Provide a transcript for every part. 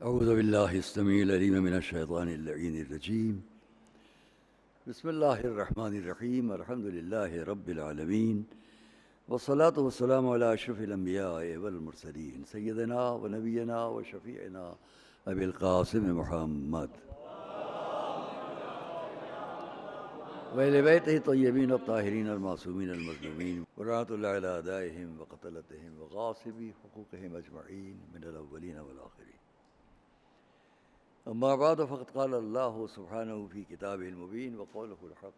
أعوذ بالله السميع العليم من الشيطان اللعين الرجيم. بسم الله الرحمن الرحيم. الحمد لله رب العالمين، والصلاة والسلام على أشرف الأنبياء والمرسلين سيدنا ونبينا وشفيعنا أبي القاسم محمد وأهل بيته الطيبين الطاهرين المعصومين المظلومين ورحمة الله على أعدائهم وقتلتهم وغاصبي حقوقهم أجمعين من الأولين والآخرين. أما بعد فقد قال الله سبحانه في كتابه المبين وقوله الحق.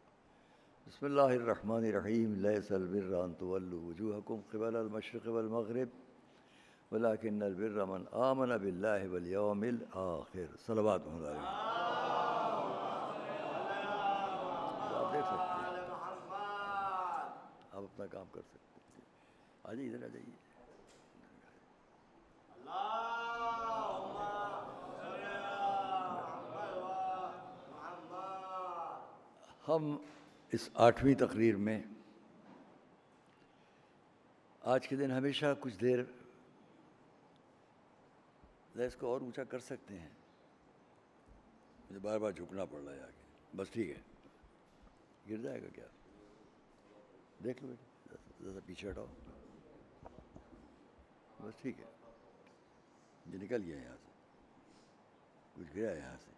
بسم الله الرحمن الرحيم. ليس البر أن تولوا وجوهكم قبل المشرق والمغرب ولكن البر من آمن بالله واليوم الآخر. صلوات علیہ. آپ دیکھ سکتے ہیں، آپ اپنا کام کر سکتے ہیں. آ جائیے، ادھر آ جائیے. ہم اس 8ویں تقریر میں آج کے دن ہمیشہ کچھ دیر اس کو اور اونچا کر سکتے ہیں. مجھے بار بار جھکنا پڑ رہا ہے آگے. بس ٹھیک ہے. گر جائے گا کیا؟ دیکھ لو بیٹا، ذرا پیچھے ہٹاؤ. بس ٹھیک ہے. یہ نکل گیا یہاں سے، کچھ گیا یہاں سے.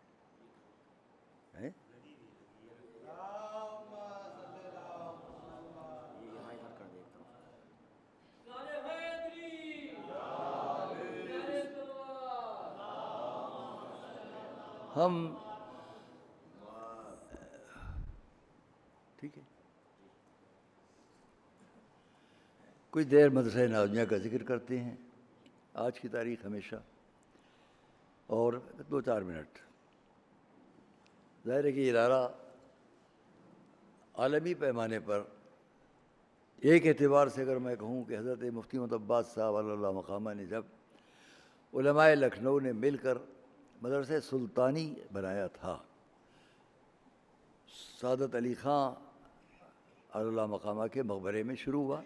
ہم ٹھیک ہے کچھ دیر مدرسہ نازمیہ کا ذکر کرتے ہیں، آج کی تاریخ ہمیشہ، اور 2-4 منٹ. ظاہر ہے کہ ادارہ عالمی پیمانے پر ایک اعتبار سے اگر میں کہوں کہ حضرت مفتی محمد عباس صاحب علی اللہ مقامہ نے جب علماء لکھنؤ نے مل کر مدرسہ سلطانی بنایا تھا، سعادت علی خان علی اللہ مقامہ کے مقبرے میں شروع ہوا.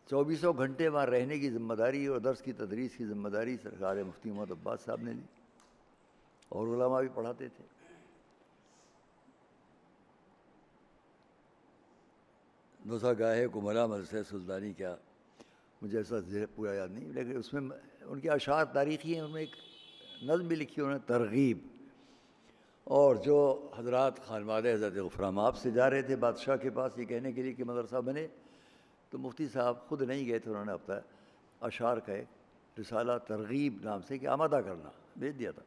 24 گھنٹے وہاں رہنے کی ذمہ داری اور درس کی تدریس کی ذمہ داری سرکار مفتی محمد عباس صاحب نے لی، اور علماء بھی پڑھاتے تھے. دوسرا گاہے کمرہ مدرسہ سلطانی کیا، مجھے ایسا پورا یاد نہیں، لیکن اس میں ان کے اشعار تاریخی ہیں. ان میں ایک نظم بھی لکھی انہوں نے، ترغیب. اور جو حضرات خانواد حضرت غفران آپ سے جا رہے تھے بادشاہ کے پاس یہ کہنے کے لیے کہ مدرسہ بنے، تو مفتی صاحب خود نہیں گئے تھے، انہوں نے اپنا اشعار کا ایک رسالہ ترغیب نام سے کہ آمادہ کرنا بھیج دیا تھا.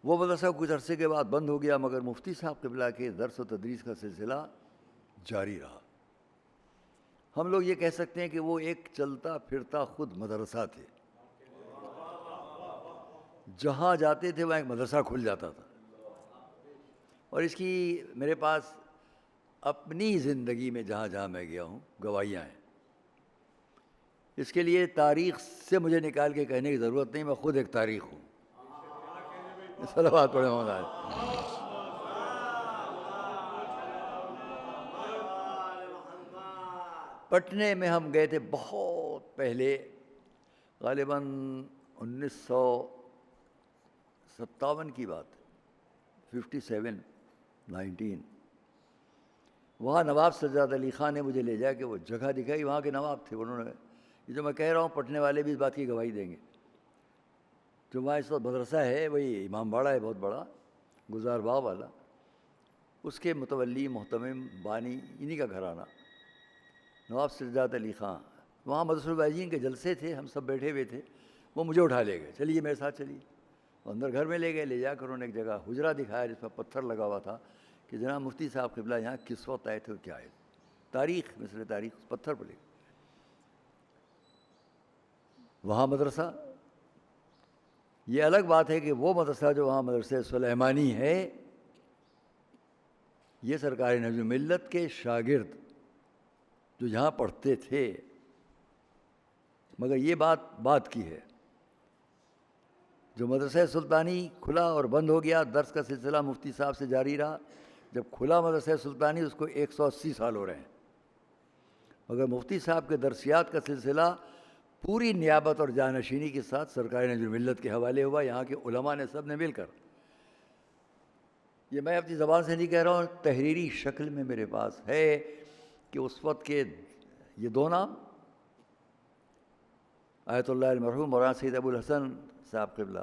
وہ مدرسہ کچھ عرصے کے بعد بند ہو گیا، مگر مفتی صاحب قبلہ کے درس و تدریس کا سلسلہ جاری رہا. ہم لوگ یہ کہہ سکتے ہیں کہ وہ ایک چلتا پھرتا خود مدرسہ تھے. جہاں جاتے تھے وہاں ایک مدرسہ کھل جاتا تھا. اور اس کی میرے پاس اپنی زندگی میں جہاں جہاں میں گیا ہوں گواہیاں ہیں. اس کے لیے تاریخ سے مجھے نکال کے کہنے کی ضرورت نہیں، میں خود ایک تاریخ ہوں. صلوات پڑھیں مولانا. پٹنے میں ہم گئے تھے بہت پہلے، غالباً 1957 کی بات، 19. وہاں نواب سجاد علی خان نے مجھے لے جا کے وہ جگہ دکھائی، وہاں کے نواب تھے. انہوں نے، یہ جو میں کہہ رہا ہوں پٹنے والے بھی اس بات کی گواہی دیں گے، جو وہاں اس وقت مدرسہ ہے وہی امام باڑہ ہے بہت بڑا، گزار باغ والا، اس کے متولی محتمم بانی انہی کا گھرانہ نواب سجاد علی خان. وہاں مدرسہ الواعظین کے جلسے تھے، ہم سب بیٹھے ہوئے تھے. وہ مجھے اٹھا لے گئے، چلیے میرے ساتھ چلیے. اندر گھر میں لے گئے، لے جا کر انہوں نے ایک جگہ حجرہ دکھایا جس پر پتھر لگا ہوا تھا کہ جناب مفتی صاحب قبلہ یہاں کس وقت آئے تھے اور کیا آئے تھے. تاریخ، مثل تاریخ اس پتھر پر لے گئے. وہاں مدرسہ، یہ الگ بات ہے کہ وہ مدرسہ جو وہاں مدرسہ سلیمانی ہے، یہ سرکار نبی ملت کے شاگرد جو یہاں پڑھتے تھے. مگر یہ بات کی ہے، جو مدرسہ سلطانی کھلا اور بند ہو گیا، درس کا سلسلہ مفتی صاحب سے جاری رہا. جب کھلا مدرسہ سلطانی اس کو 180 سال ہو رہے ہیں، مگر مفتی صاحب کے درسیات کا سلسلہ پوری نیابت اور جانشینی کے ساتھ سرکار نجم الملت کے حوالے ہوا. یہاں کے علماء نے سب نے مل کر، یہ میں اپنی زبان سے نہیں کہہ رہا ہوں، تحریری شکل میں میرے پاس ہے کہ اس وقت کے یہ دو نام آیت اللہ المرحوم مولانا سید ابو الحسن صاحب قبلہ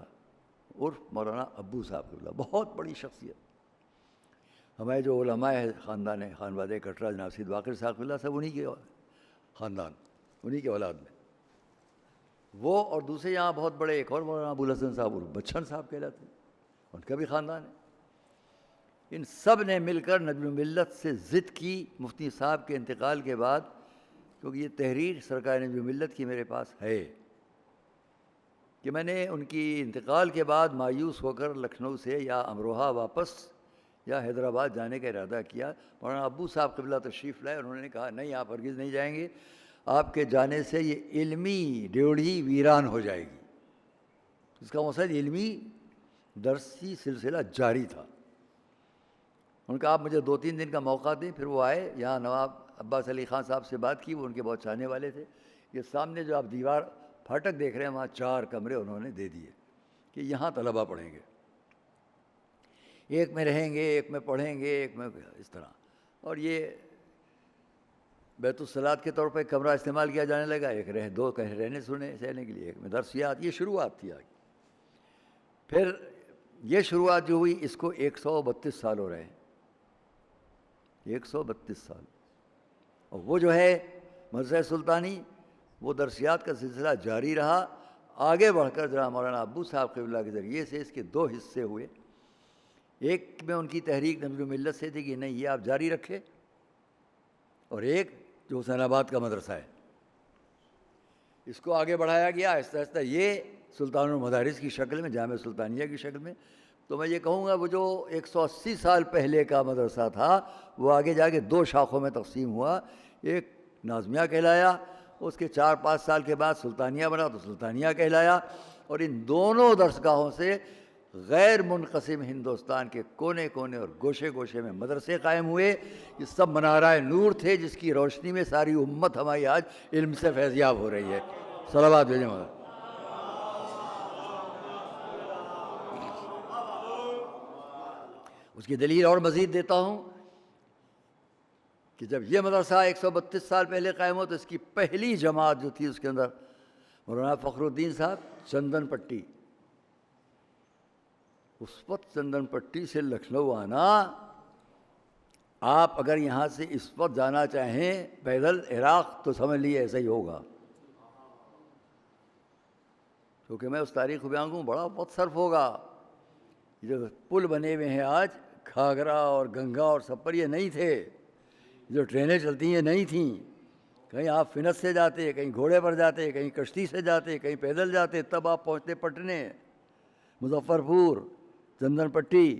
عرف مولانا ابو صاحب قبلہ، بہت بڑی شخصیت. ہمارے جو علماء خاندان ہے، خانواد کٹرا، جناب سید واقر صاحب قبلہ، سب انہی کے خاندان، انہی کے اولاد میں. وہ اور دوسرے یہاں بہت بڑے ایک اور مولانا ابو الحسن صاحب عرف بچن صاحب کہلاتے ہیں، ان کا بھی خاندان ہے. ان سب نے مل کر نجم الملت سے ضد کی مفتی صاحب کے انتقال کے بعد، کیونکہ یہ تحریر سرکار نجم الملت کی میرے پاس ہے، کہ میں نے ان کی انتقال کے بعد مایوس ہو کر لکھنؤ سے یا امروہہ واپس یا حیدرآباد جانے کا ارادہ کیا. مولانا ابو صاحب قبلہ تشریف لائے، انہوں نے کہا نہیں، آپ ہرگز نہیں جائیں گے، آپ کے جانے سے یہ علمی ڈیوڑھی ویران ہو جائے گی. اس کا مقصد علمی درسی سلسلہ جاری تھا. ان کا آپ مجھے 2-3 دن کا موقع دیں. پھر وہ آئے یہاں، نواب عباس علی خان صاحب سے بات کی، وہ ان کے بہت چاہنے والے تھے. یہ سامنے جو آپ دیوار پھاٹک دیکھ رہے ہیں، وہاں 4 کمرے انہوں نے دے دیے کہ یہاں طلبہ پڑھیں گے، ایک میں رہیں گے، ایک میں پڑھیں گے، ایک میں اس طرح. اور یہ بیت الصلاۃ کے طور پہ کمرہ استعمال کیا جانے لگا. ایک دو رہنے سہنے کے لیے، ایک میں درسیات. یہ شروعات تھی آگے. پھر یہ شروعات جو ہوئی، اس کو 132 سال ہو رہے ہیں، 132 سال. اور وہ جو ہے مدرسہ سلطانی، وہ درسیات کا سلسلہ جاری رہا. آگے بڑھ کر جناب مولانا ابو صاحب قبلہ کے ذریعے سے اس کے 2 حصے ہوئے. ایک میں ان کی تحریک نجم الملت سے تھی کہ نہیں، یہ آپ جاری رکھے، اور ایک جو حسین آباد کا مدرسہ ہے، اس کو آگے بڑھایا گیا آہستہ آہستہ. یہ سلطان المدارس کی شکل میں، جامعہ سلطانیہ کی شکل میں. تو میں یہ کہوں گا وہ جو 180 سال پہلے کا مدرسہ تھا، وہ آگے جا کے 2 شاخوں میں تقسیم ہوا. ایک نازمیہ کہلایا، اس کے 4-5 سال کے بعد سلطانیہ بنا تو سلطانیہ کہلایا. اور ان دونوں درسگاہوں سے غیر منقسم ہندوستان کے کونے کونے اور گوشے گوشے میں مدرسے قائم ہوئے. یہ سب منارہ نور تھے جس کی روشنی میں ساری امت ہماری آج علم سے فیضیاب ہو رہی ہے. صلوات بھیجیں مگر. اس کی دلیل اور مزید دیتا ہوں کہ جب یہ مدرسہ 132 سال پہلے قائم ہوا تو اس کی پہلی جماعت جو تھی، اس کے اندر مولانا فخر الدین صاحب چندن پٹی. اس وقت چندن پٹی سے لکھنؤ آنا، آپ اگر یہاں سے اس وقت جانا چاہیں پیدل عراق، تو سمجھ لیے ایسا ہی ہوگا. کیونکہ میں اس تاریخ کو بیان کروں، بڑا وقت صرف ہوگا. جو پل بنے ہوئے ہیں آج گھاگھرا اور گنگا اور سب پر، یہ نہیں تھے. جو ٹرینیں چلتی ہیں نہیں تھیں. کہیں آپ فنس سے جاتے، کہیں گھوڑے پر جاتے، کہیں کشتی سے جاتے، کہیں پیدل جاتے، تب آپ پہنچتے پٹنے، مظفر پور، چندن پٹی.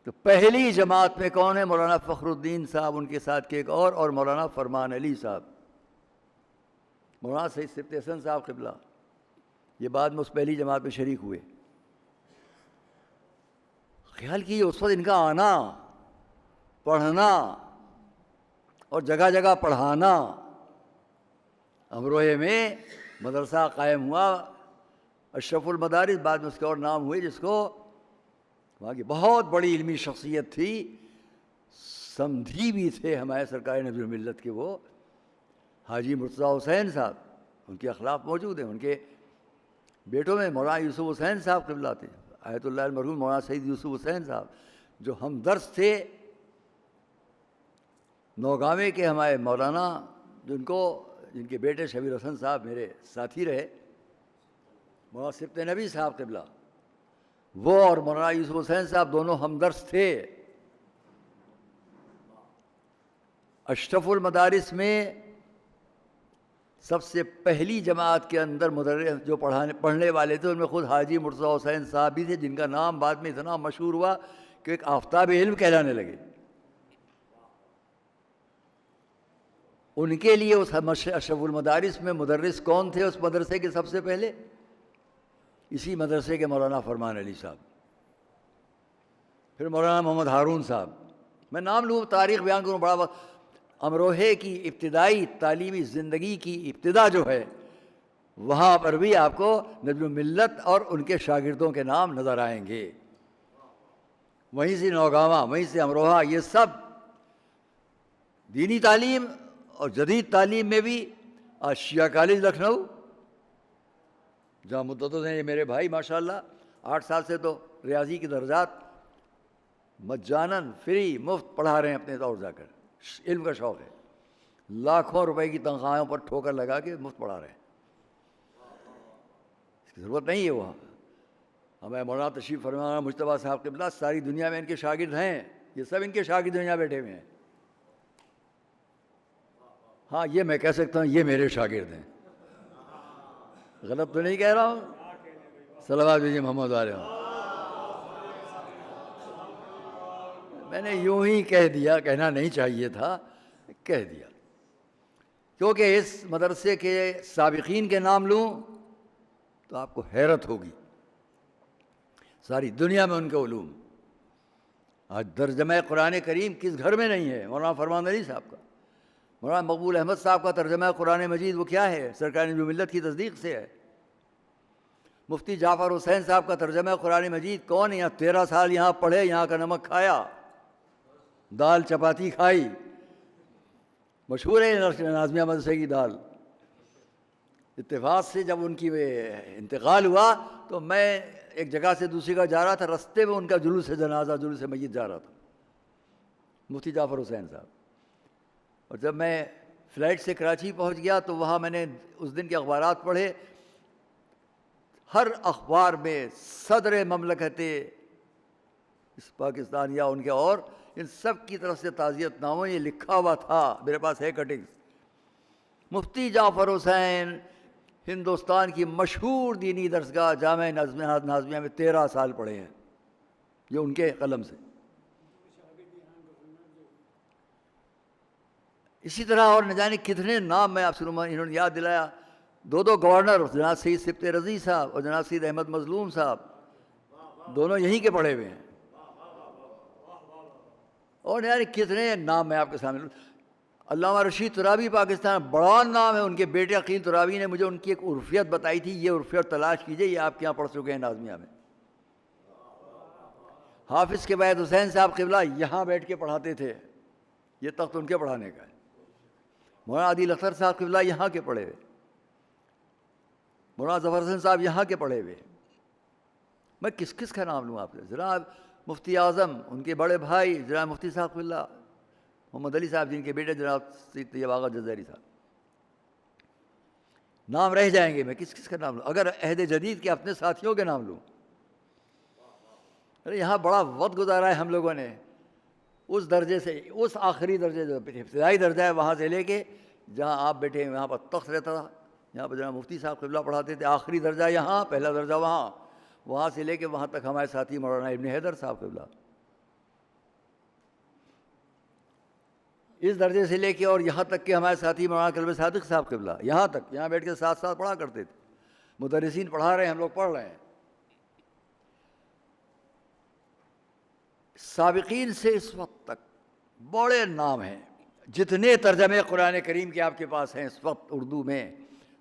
تو پہلی جماعت میں کون ہے؟ مولانا فخر الدین صاحب، ان کے ساتھ کے ایک اور مولانا فرمان علی صاحب، مولانا سید سبط حسن صاحب قبلہ. یہ بعد میں اس پہلی جماعت میں شریک ہوئے. خیال کیجیے اس وقت ان کا آنا، پڑھنا اور جگہ جگہ پڑھانا. امروہے میں مدرسہ قائم ہوا، اشرف المدارس، بعد میں اس کے اور نام ہوئے، جس کو وہاں کی بہت بڑی علمی شخصیت تھی، سمدھی بھی تھے ہمارے سرکار نجم الملت کے، وہ حاجی مرتضیٰ حسین صاحب. ان کے اخلاق موجود ہیں. ان کے بیٹوں میں مولانا یوسف حسین صاحب قبلہ تھے، آیت اللہ المرحوم مولانا سید یوسف حسین صاحب جو ہمدرس تھے. نوگاوے کے ہمارے مولانا، جن کے بیٹے شبیر حسن صاحب میرے ساتھی رہے، مولانا سبط نبی صاحب قبلہ، وہ اور مولانا یوسف حسین صاحب دونوں ہمدرس تھے. اشرف المدارس میں سب سے پہلی جماعت کے اندر مدرس جو پڑھنے والے تھے، ان میں خود حاجی مرتضیٰ حسین صاحب بھی تھے، جن کا نام بعد میں اتنا مشہور ہوا کہ ایک آفتاب علم کہلانے لگے. ان کے لیے اس اشرف المدارس میں مدرس کون تھے اس مدرسے کے سب سے پہلے؟ اسی مدرسے کے مولانا فرمان علی صاحب، پھر مولانا محمد ہارون صاحب. میں نام لوں، تاریخ بیان کروں بڑا وقت. امروہے کی ابتدائی تعلیمی زندگی کی ابتدا جو ہے وہاں پر بھی آپ کو نجم الملت اور ان کے شاگردوں کے نام نظر آئیں گے. وہیں سے نوگاواں، وہیں سے امروہہ، یہ سب دینی تعلیم اور جدید تعلیم میں بھی. آج شیعہ کالج لکھنؤ جہاں مدتوں سے یہ میرے بھائی ماشاءاللہ 8 سال سے تو ریاضی کے درجات مجاناً فری مفت پڑھا رہے ہیں اپنے طور جا کر. علم کا شوق ہے، لاکھوں روپے کی تنخواہوں پر ٹھوکر لگا کے مفت پڑھا رہے ہیں. اس کی ضرورت نہیں ہے وہاں. ہمیں مولانا تشریف فرما مجتبیٰ صاحب قبلہ ساری دنیا میں ان کے شاگرد ہیں، یہ سب ان کے شاگرد یہاں بیٹھے ہوئے ہیں. ہاں یہ میں کہہ سکتا ہوں یہ میرے شاگرد ہیں، غلط تو نہیں کہہ رہا ہوں. صلوات بھیجیے محمد علیہ. میں نے یوں ہی کہہ دیا، کہنا نہیں چاہیے تھا، کہہ دیا. کیونکہ اس مدرسے کے سابقین کے نام لوں تو آپ کو حیرت ہوگی. ساری دنیا میں ان کے علوم. آج ترجمہ قرآن کریم کس گھر میں نہیں ہے؟ مولانا فرمان علی صاحب کا، مولانا مقبول احمد صاحب کا ترجمہ قرآن مجید وہ کیا ہے؟ سرکار نجم الملت کی تصدیق سے ہے. مفتی جعفر حسین صاحب کا ترجمہ قرآن مجید کون؟ یہاں 13 سال یہاں پڑھے، یہاں کا نمک کھایا، دال چپاتی کھائی. مشہور ہے نازمیہ مدرسے کی دال. اتفاق سے جب ان کی انتقال ہوا تو میں ایک جگہ سے دوسری جگہ جا رہا تھا، رستے میں ان کا جلوس جنازہ، جلوس میت جا رہا تھا، مفتی جعفر حسین صاحب. اور جب میں فلائٹ سے کراچی پہنچ گیا تو وہاں میں نے اس دن کے اخبارات پڑھے. ہر اخبار میں صدر مملکت اس پاکستان یا ان کے اور ان سب کی طرف سے تعزیت ناموں یہ لکھا ہوا تھا، میرے پاس ہے کٹنگز. مفتی جعفر حسین ہندوستان کی مشہور دینی درسگاہ جامعہ نازمیہ میں 13 سال پڑھے ہیں، یہ ان کے قلم سے. اسی طرح اور نہ جانے کتنے نام میں آپ سے انہوں نے یاد دلایا. 2 گورنر جناب سید سبت رضی صاحب اور جناب سید احمد مظلوم صاحب دونوں یہیں کے پڑھے ہوئے ہیں. اور یار کتنے نام میں آپ کے سامنے. علامہ رشید ترابی پاکستان بڑا نام ہے، ان کے بیٹے عقیل ترابی نے مجھے ان کی ایک عرفیت بتائی تھی، یہ عرفیت تلاش کیجئے، یہ آپ کے یہاں پڑھ چکے ہیں نازمیہ میں. حافظ کے بعد حسین صاحب قبلہ یہاں بیٹھ کے پڑھاتے تھے، یہ تخت ان کے پڑھانے کا ہے. مولانا عادل اختر صاحب قبلہ یہاں کے پڑھے ہوئے، مولانا ظفر حسن صاحب یہاں کے پڑھے ہوئے. میں کس کس کا نام لوں آپ سے؟ جناب مفتی اعظم، ان کے بڑے بھائی جناب مفتی صاحب قبلہ محمد علی صاحب، جن کے بیٹے جناب سید طیب آغا جزائری صاحب. نام رہ جائیں گے، میں کس کس کا نام لوں؟ اگر عہد جدید کے اپنے ساتھیوں کے نام لوں. ارے یہاں بڑا وقت گزارا ہے ہم لوگوں نے، اس درجے سے، اس آخری درجے جو ابتدائی درجہ ہے وہاں سے لے کے جہاں آپ بیٹھے ہیں وہاں پر تخت رہتا تھا، یہاں پر جناب مفتی صاحب قبلہ پڑھاتے تھے. آخری درجہ یہاں، پہلا درجہ وہاں، وہاں سے لے کے وہاں تک ہمارے ساتھی مولانا ابن حیدر صاحب قبلہ. اس درجے سے لے کے اور یہاں تک کہ ہمارے ساتھی مولانا کلب صادق صاحب قبلہ یہاں تک، یہاں بیٹھ کے ساتھ ساتھ پڑھا کرتے تھے. مدرسین پڑھا رہے ہیں، ہم لوگ پڑھ رہے ہیں. سابقین سے اس وقت تک بڑے نام ہیں. جتنے ترجمے قرآن کریم کے آپ کے پاس ہیں اس وقت اردو میں،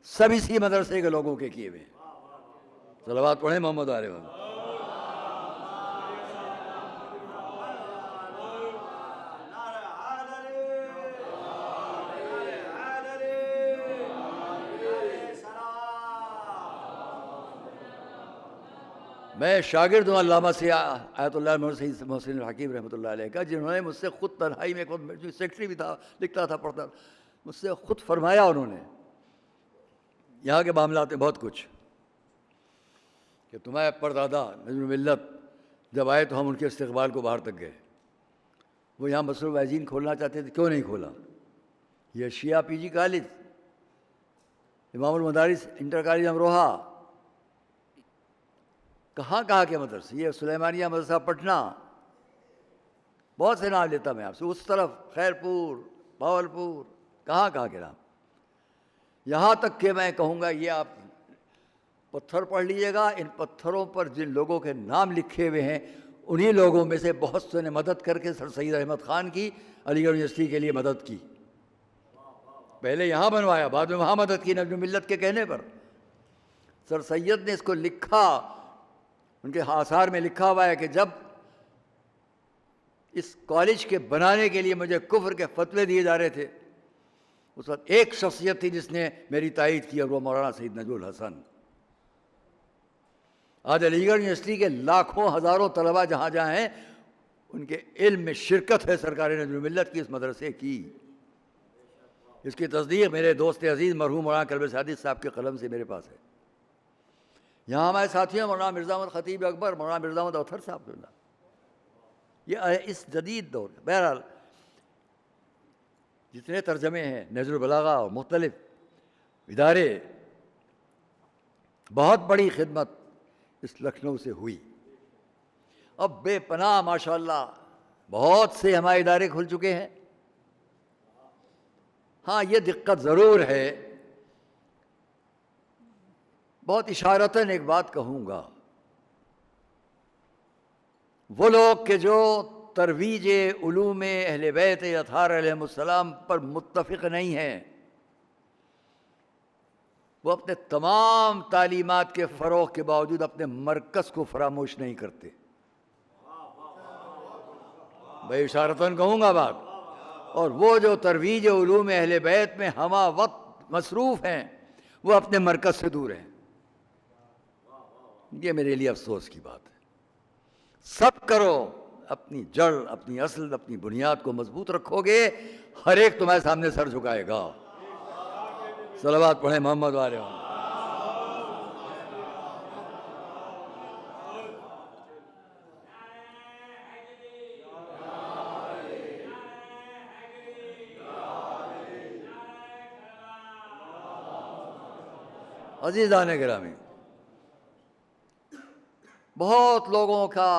سب اسی مدرسے کے لوگوں کے کیے ہوئے ہیں. صلوات پڑھیں محمد علیہ وسلم. میں شاگرد ہوں علامہ سے آیت اللہ محسن الحکیم رحمۃ اللہ علیہ کا، جنہوں نے مجھ سے خود تنہائی میں، خود سیکرٹری بھی تھا، لکھتا تھا پڑھتا، مجھ سے خود فرمایا انہوں نے یہاں کے معاملات میں بہت کچھ، کہ تمہارے پردادا نجم الملت جب آئے تو ہم ان کے استقبال کو باہر تک گئے. وہ یہاں مسجد الوائزین کھولنا چاہتے تھے، کیوں نہیں کھولا؟ یہ شیعہ پی جی کالج، امام المدارس انٹر کالج امروہہ، کہاں کہاں کے مدرسے، یہ سلیمانیہ مدرسہ پٹنہ، بہت سے نام لیتا میں آپ سے، اس طرف خیرپور، بھاولپور، کہاں کہاں کے نام. یہاں تک کہ میں کہوں گا یہ آپ پتھر پڑھ لیجئے گا، ان پتھروں پر جن لوگوں کے نام لکھے ہوئے ہیں انہی لوگوں میں سے بہت سے نے مدد کر کے سر سید احمد خان کی علی گڑھ یونیورسٹی کے لیے مدد کی. پہلے یہاں بنوایا، بعد میں وہاں مدد کی نجم ملت کے کہنے پر۔ سر سید نے اس کو لکھا، ان کے آثار میں لکھا ہوا ہے کہ جب اس کالج کے بنانے کے لیے مجھے کفر کے فتوے دیے جا رہے تھے، اس وقت ایک شخصیت تھی جس نے میری تائید کی، اور وہ مولانا سید نجم الحسن۔ آج علی گڑھ یونیورسٹی کے لاکھوں ہزاروں طلباء جہاں جہاں ہیں، ان کے علم میں شرکت ہے سرکار نجم ملت کی، اس مدرسے کی۔ اس کی تصدیق میرے دوست عزیز مرحوم مولانا کلب سعدی صاحب کے قلم سے میرے پاس ہے۔ یہاں ہمارے ساتھی ہیں مولانا مرزا احمد خطیب اکبر، مولانا مرزا احمد اوتھر صاحب، یہ اس جدید دور۔ بہرحال جتنے ترجمے ہیں نہج البلاغہ اور مختلف ادارے، بہت بڑی خدمت اس لکھنؤ سے ہوئی۔ اب بے پناہ ماشاءاللہ بہت سے ہمارے ادارے کھل چکے ہیں۔ ہاں یہ دقت ضرور ہے، بہت اشارتاً ایک بات کہوں گا، وہ لوگ کہ جو ترویج علوم اہل بیت اطہار علیہم السلام پر متفق نہیں ہیں، وہ اپنے تمام تعلیمات کے فروغ کے باوجود اپنے مرکز کو فراموش نہیں کرتے۔ میں اشارتاً کہوں گا بات، اور وہ جو ترویج علوم اہل بیت میں ہمہ وقت مصروف ہیں، وہ اپنے مرکز سے دور ہیں۔ یہ میرے لیے افسوس کی بات ہے۔ سب کرو، اپنی جڑ، اپنی اصل، اپنی بنیاد کو مضبوط رکھو گے، ہر ایک تمہارے سامنے سر جھکائے گا۔ صلوات پڑھیں محمد والے۔ عزیزان گرامی، بہت لوگوں کا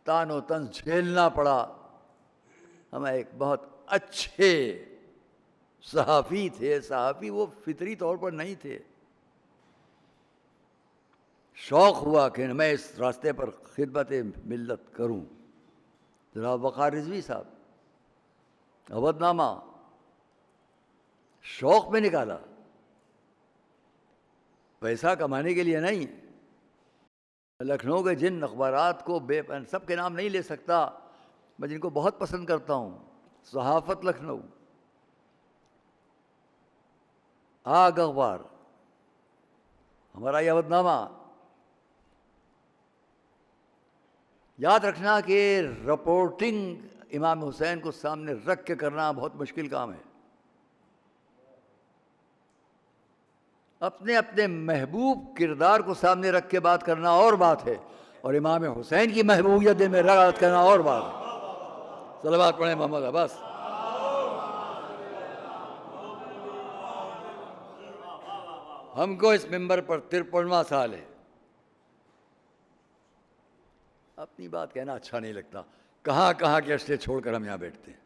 تان و طنز جھیلنا پڑا۔ ہم ایک بہت اچھے صحافی تھے، صحافی وہ فطری طور پر نہیں تھے، شوق ہوا کہ میں اس راستے پر خدمت ملت کروں۔ جناب وقار رضوی صاحب اودھ نامہ شوق میں نکالا، پیسہ کمانے کے لیے نہیں۔ لکھنؤ کے جن اخبارات کو سب کے نام نہیں لے سکتا، میں جن کو بہت پسند کرتا ہوں، صحافت لکھنؤ، آگ اخبار، ہمارا یہ اودھ نامہ، یاد رکھنا کہ رپورٹنگ امام حسین کو سامنے رکھ کے کرنا بہت مشکل کام ہے۔ اپنے اپنے محبوب کردار کو سامنے رکھ کے بات کرنا اور بات ہے، اور امام حسین کی محبوبیت میں رعایت کرنا اور بات ہے۔ صلوات پڑھیں محمد عباس۔ ہم کو اس ممبر پر 53واں سال ہے، اپنی بات کہنا اچھا نہیں لگتا، کہاں کہاں کے اشرے چھوڑ کر ہم یہاں بیٹھتے ہیں۔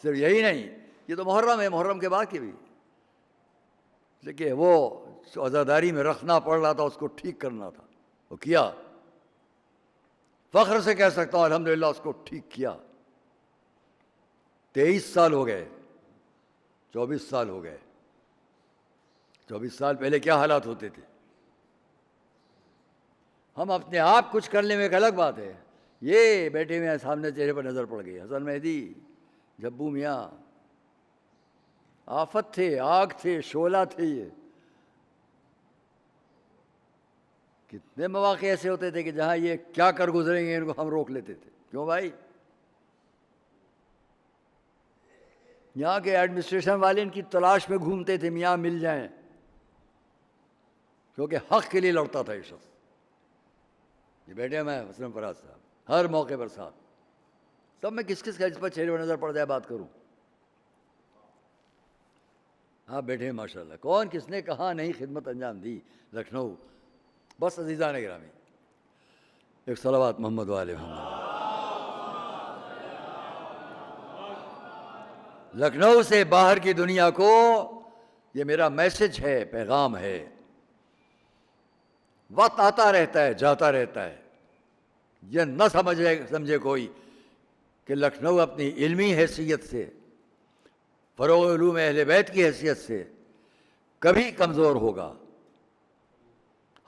صرف یہی نہیں، یہ تو محرم ہے، محرم کے بعد کی بھی، لیکن وہ عزاداری میں رکھنا پڑ رہا تھا، اس کو ٹھیک کرنا تھا، وہ کیا۔ فخر سے کہہ سکتا ہوں الحمدللہ اس کو ٹھیک کیا۔ 23 سال ہو گئے، 24 سال ہو گئے۔ 24 سال پہلے کیا حالات ہوتے تھے؟ ہم اپنے آپ کچھ کرنے میں ایک الگ بات ہے، یہ بیٹھے ہوئے سامنے چہرے پر نظر پڑ گئی، حسن مہدی، جھبو میاں، آفت تھے، آگ تھے، شعلہ تھے۔ یہ کتنے مواقع ایسے ہوتے تھے کہ جہاں یہ کیا کر گزریں گے، ان کو ہم روک لیتے تھے۔ کیوں بھائی؟ یہاں کے ایڈمنسٹریشن والے ان کی تلاش میں گھومتے تھے، میاں مل جائیں، کیونکہ حق کے لیے لڑتا تھا یہ شخص۔ یہ بیٹے میں حسن فراز صاحب ہر موقع پر ساتھ، سب میں کس کس کا جس پر چہرے پر نظر پڑ جائے بات کروں۔ ہاں بیٹھے ہیں ماشاءاللہ، کون کس نے کہاں نہیں خدمت انجام دی لکھنؤ۔ بس عزیزان گرامی، ایک صلوات محمد والے محمد۔ لکھنؤ سے باہر کی دنیا کو یہ میرا میسج ہے، پیغام ہے۔ وقت آتا رہتا ہے، جاتا رہتا ہے، یہ نہ سمجھے کوئی کہ لکھنؤ اپنی علمی حیثیت سے، فروغ علوم اہل بیت کی حیثیت سے کبھی کمزور ہوگا،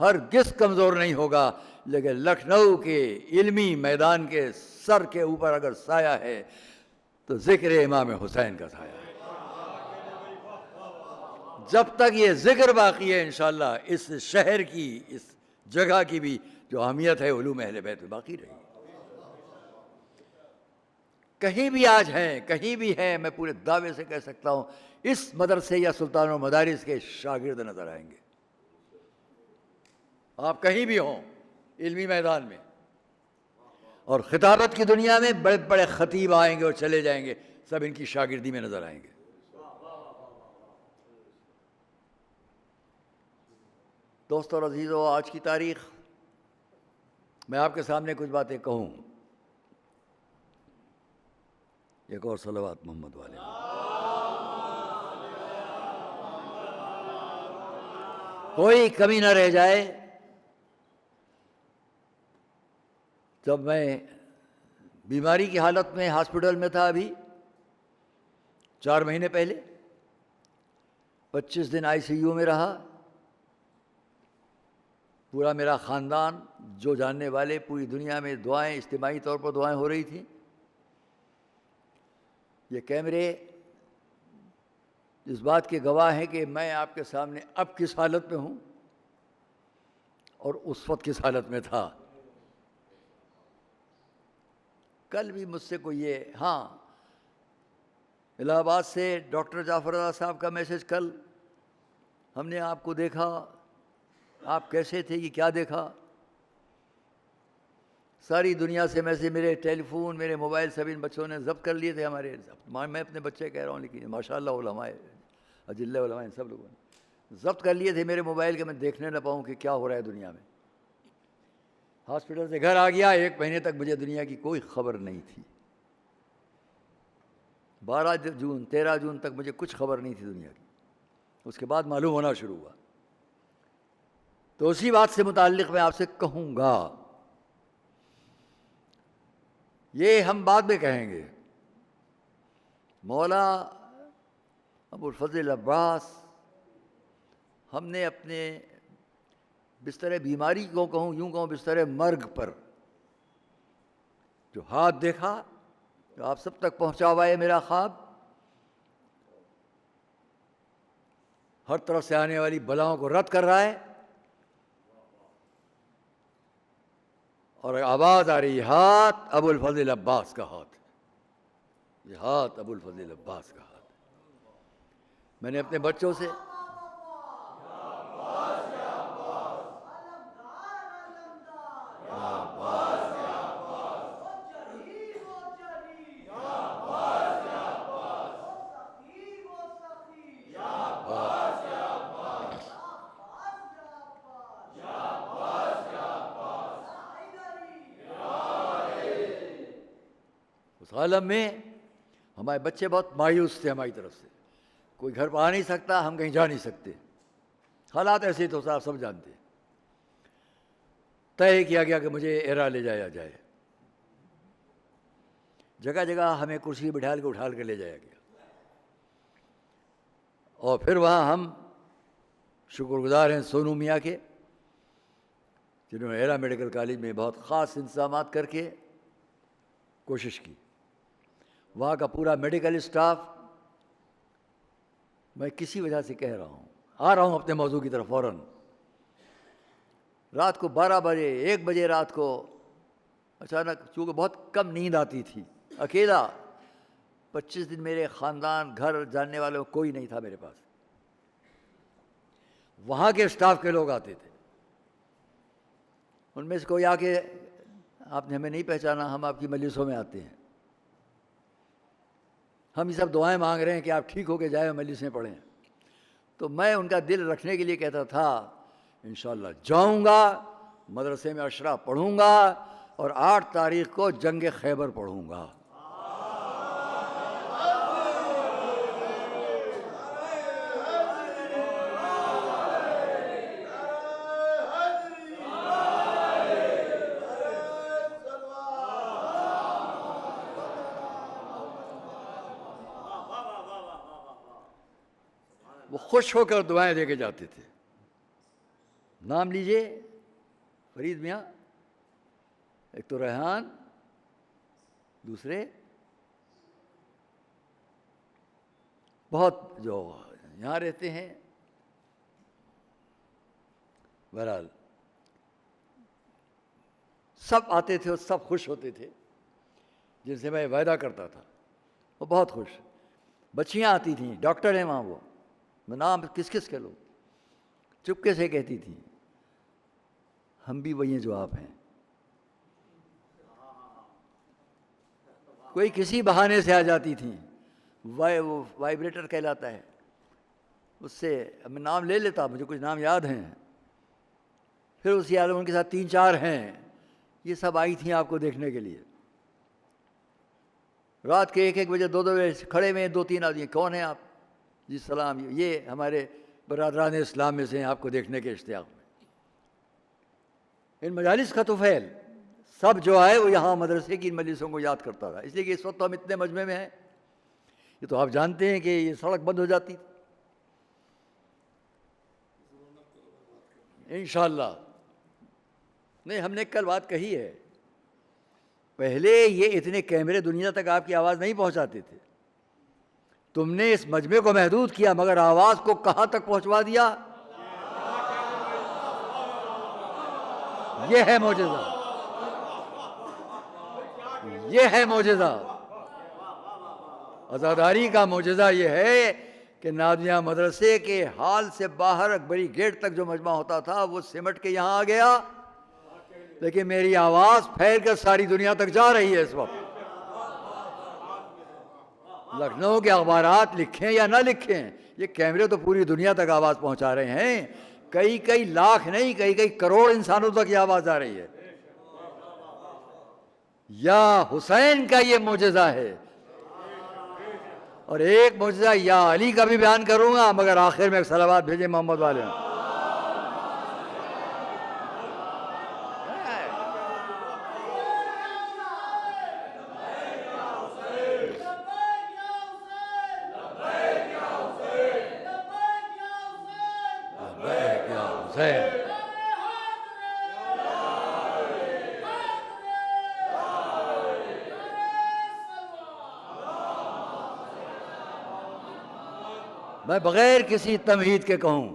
ہرگز کمزور نہیں ہوگا، لیکن لکھنؤ کے علمی میدان کے سر کے اوپر اگر سایہ ہے تو ذکر امام حسین کا سایہ ہے۔ جب تک یہ ذکر باقی ہے انشاءاللہ اس شہر کی، اس جگہ کی بھی جو اہمیت ہے علوم اہل بیت میں باقی رہی۔ کہیں بھی آج ہیں، کہیں بھی ہیں، میں پورے دعوے سے کہہ سکتا ہوں اس مدرسے یا سلطان المدارس کے شاگرد نظر آئیں گے۔ آپ کہیں بھی ہوں علمی میدان میں، اور خطابت کی دنیا میں بڑے بڑے خطیب آئیں گے اور چلے جائیں گے، سب ان کی شاگردی میں نظر آئیں گے۔ دوستو اور عزیزو، آج کی تاریخ میں آپ کے سامنے کچھ باتیں کہوں، ایک اور صلوات محمد والے۔ کوئی کمی نہ رہ جائے۔ جب میں بیماری کی حالت میں ہاسپٹل میں تھا، ابھی 4 مہینے پہلے 25 دن ICU میں رہا، پورا میرا خاندان، جو جاننے والے، پوری دنیا میں دعائیں، اجتماعی طور پر دعائیں ہو رہی تھیں۔ یہ کیمرے اس بات کے گواہ ہیں کہ میں آپ کے سامنے اب کس حالت میں ہوں اور اس وقت کس حالت میں تھا۔ کل بھی مجھ سے کوئی ہاں الہ آباد سے ڈاکٹر جعفر رضا صاحب کا میسج، کل ہم نے آپ کو دیکھا، آپ کیسے تھے، یہ کیا دیکھا؟ ساری دنیا سے میرے ٹیلی فون، میرے موبائل سب ان بچوں نے ضبط کر لیے تھے ہمارے۔ میں اپنے بچے کہہ رہا ہوں، لیکن ماشاءاللہ علماء، اجلہ علماء، سب لوگوں نے ضبط کر لیے تھے میرے موبائل کے، میں دیکھنے نہ پاؤں کہ کیا ہو رہا ہے دنیا میں۔ ہاسپٹل سے گھر آ گیا، 1 مہینے تک مجھے دنیا کی کوئی خبر نہیں تھی۔ 12 جون 13 جون تک مجھے کچھ خبر نہیں تھی دنیا کی، اس کے بعد معلوم ہونا شروع ہوا۔ تو اسی بات سے متعلق میں آپ سے کہوں گا، یہ ہم بعد میں کہیں گے۔ مولا ابوالفضل عباس، ہم نے اپنے بستر بیماری کو کہوں، یوں کہوں بستر مرگ پر جو ہاتھ دیکھا، جو آپ سب تک پہنچا ہوا ہے میرا خواب، ہر طرف سے آنے والی بلاؤں کو رد کر رہا ہے، اور آواز آ رہی ہے، ہاتھ ابوالفضل عباس کا ہاتھ، یہ ہاتھ ابوالفضل عباس کا ہاتھ۔ میں نے اپنے بچوں سے اس عالم میں ہمارے بچے بہت مایوس تھے ہماری طرف سے، کوئی گھر پہ آ نہیں سکتا، ہم کہیں جا نہیں سکتے، حالات ایسے تو آپ سب جانتے ہیں۔ طے کیا گیا کہ مجھے ایرا لے جایا جائے، جگہ جگہ ہمیں کرسی بٹھا کے اٹھا کے لے جایا گیا، اور پھر وہاں ہم شکر گزار ہیں سونو میاں کے، جنہوں نے ایرا میڈیکل کالج میں بہت خاص انتظامات کر کے کوشش کی۔ وہاں کا پورا میڈیکل اسٹاف، میں کسی وجہ سے کہہ رہا ہوں، آ رہا ہوں اپنے موضوع کی طرف فوراً، رات کو 12 بجے 1 بجے رات کو اچانک، چونکہ بہت کم نیند آتی تھی، اکیلا 25 دن میرے خاندان، گھر، جاننے والوں کوئی نہیں تھا میرے پاس، وہاں کے اسٹاف کے لوگ آتے تھے، ان میں سے کوئی آ کے، آپ نے ہمیں نہیں پہچانا، ہم آپ کی مجلسوں میں آتے ہیں، ہم یہ سب دعائیں مانگ رہے ہیں کہ آپ ٹھیک ہو کے جائیں، مجلسیں پڑھیں۔ تو میں ان کا دل رکھنے کے لیے کہتا تھا، انشاءاللہ جاؤں گا، مدرسے میں عشرہ پڑھوں گا، اور 8 تاریخ کو جنگ خیبر پڑھوں گا۔ خوش ہو کر دعائیں دے کے جاتے تھے. نام لیجئے فرید میاں، ایک تو ریحان، دوسرے بہت جو یہاں رہتے ہیں. بہرحال سب آتے تھے اور سب خوش ہوتے تھے جن سے میں وعدہ کرتا تھا، وہ بہت خوش. بچیاں آتی تھیں، ڈاکٹر ہیں وہاں، وہ میں نام کس کس کے لوں، چپکے سے کہتی تھیں ہم بھی وہی ہیں جو آپ ہیں. کوئی کسی بہانے سے آ جاتی تھیں، وہ وائبریٹر کہلاتا ہے، اس سے میں نام لے لیتا، مجھے کچھ نام یاد ہیں. پھر اسی عالم ان کے ساتھ 3-4 ہیں، یہ سب آئی تھیں آپ کو دیکھنے کے لیے. رات کے 1-1 بجے 2-2 بجے کھڑے ہوئے 2-3 آدمی، کون ہیں آپ؟ جی سلام، یہ ہمارے برادران اسلام میں سے ہیں، آپ کو دیکھنے کے اشتیاق میں. ان مجالس کا طفیل سب جو آئے وہ یہاں مدرسے کی ان مجلسوں کو یاد کرتا تھا. اس لیے کہ اس وقت ہم اتنے مجمع میں ہیں، یہ تو آپ جانتے ہیں کہ یہ سڑک بند ہو جاتی تھی. انشاءاللہ نہیں، ہم نے کل بات کہی ہے، پہلے یہ اتنے کیمرے دنیا تک آپ کی آواز نہیں پہنچاتے تھے. تم نے اس مجمع کو محدود کیا، مگر آواز کو کہاں تک پہنچوا دیا؟ یہ ہے معجزہ، یہ ہے معجزہ. عزاداری کا معجزہ یہ ہے کہ نادیہ مدرسے کے حال سے باہر اکبری گیٹ تک جو مجمع ہوتا تھا وہ سمٹ کے یہاں آ گیا، لیکن میری آواز پھیل کر ساری دنیا تک جا رہی ہے اس وقت. لکھنؤ کے اخبارات لکھیں یا نہ لکھیں، یہ کیمرے تو پوری دنیا تک آواز پہنچا رہے ہیں. کئی لاکھ نہیں، کئی کروڑ انسانوں تک یہ آواز آ رہی ہے. یا حسین کا یہ معجزہ ہے. اور ایک معجزہ یا علی کا بھی بیان کروں گا، مگر آخر میں ایک صلوات بھیجیں محمد والے. میں بغیر کسی تمہید کے کہوں،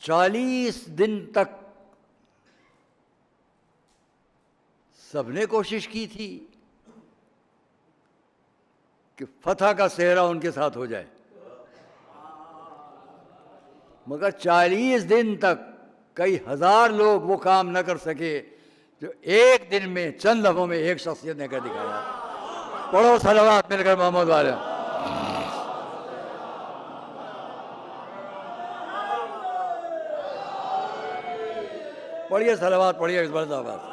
40 دن تک سب نے کوشش کی تھی کہ فتح کا صحرا ان کے ساتھ ہو جائے، مگر 40 دن تک کئی ہزار لوگ وہ کام نہ کر سکے جو ایک دن میں چند لمحوں میں ایک شخصیت نے کر دکھایا. پڑھو صلوات مل کر محمد والے. پڑھیے صلوات، پڑھیے اس بار صلوات.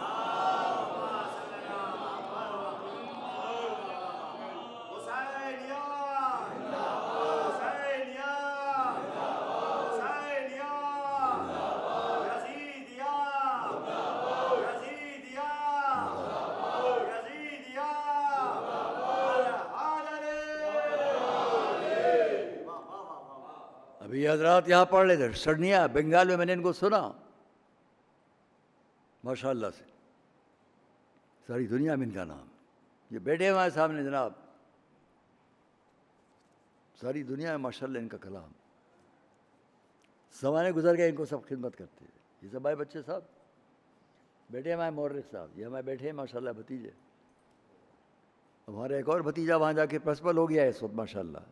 ابھی حضرات یہاں پڑھ لے تھے سرنیا بنگال میں نے ان کو سنا، ماشاء اللہ سے ساری دنیا میں ان کا نام. یہ بیٹھے ہوئے ہیں سامنے جناب، ساری دنیا میں ماشاء اللہ ان کا کلام. زمانے گزر گئے، ان کو سب خدمت کرتے ہیں. یہ سب بھائی بچے صاحب بیٹھے ہمارے مورخ صاحب، یہ ہمارے بیٹھے ہیں ماشاء اللہ بھتیجے. ہمارا ایک اور بھتیجا وہاں جا کے پرنسپل ہو گیا ہے اس وقت ماشاء اللہ.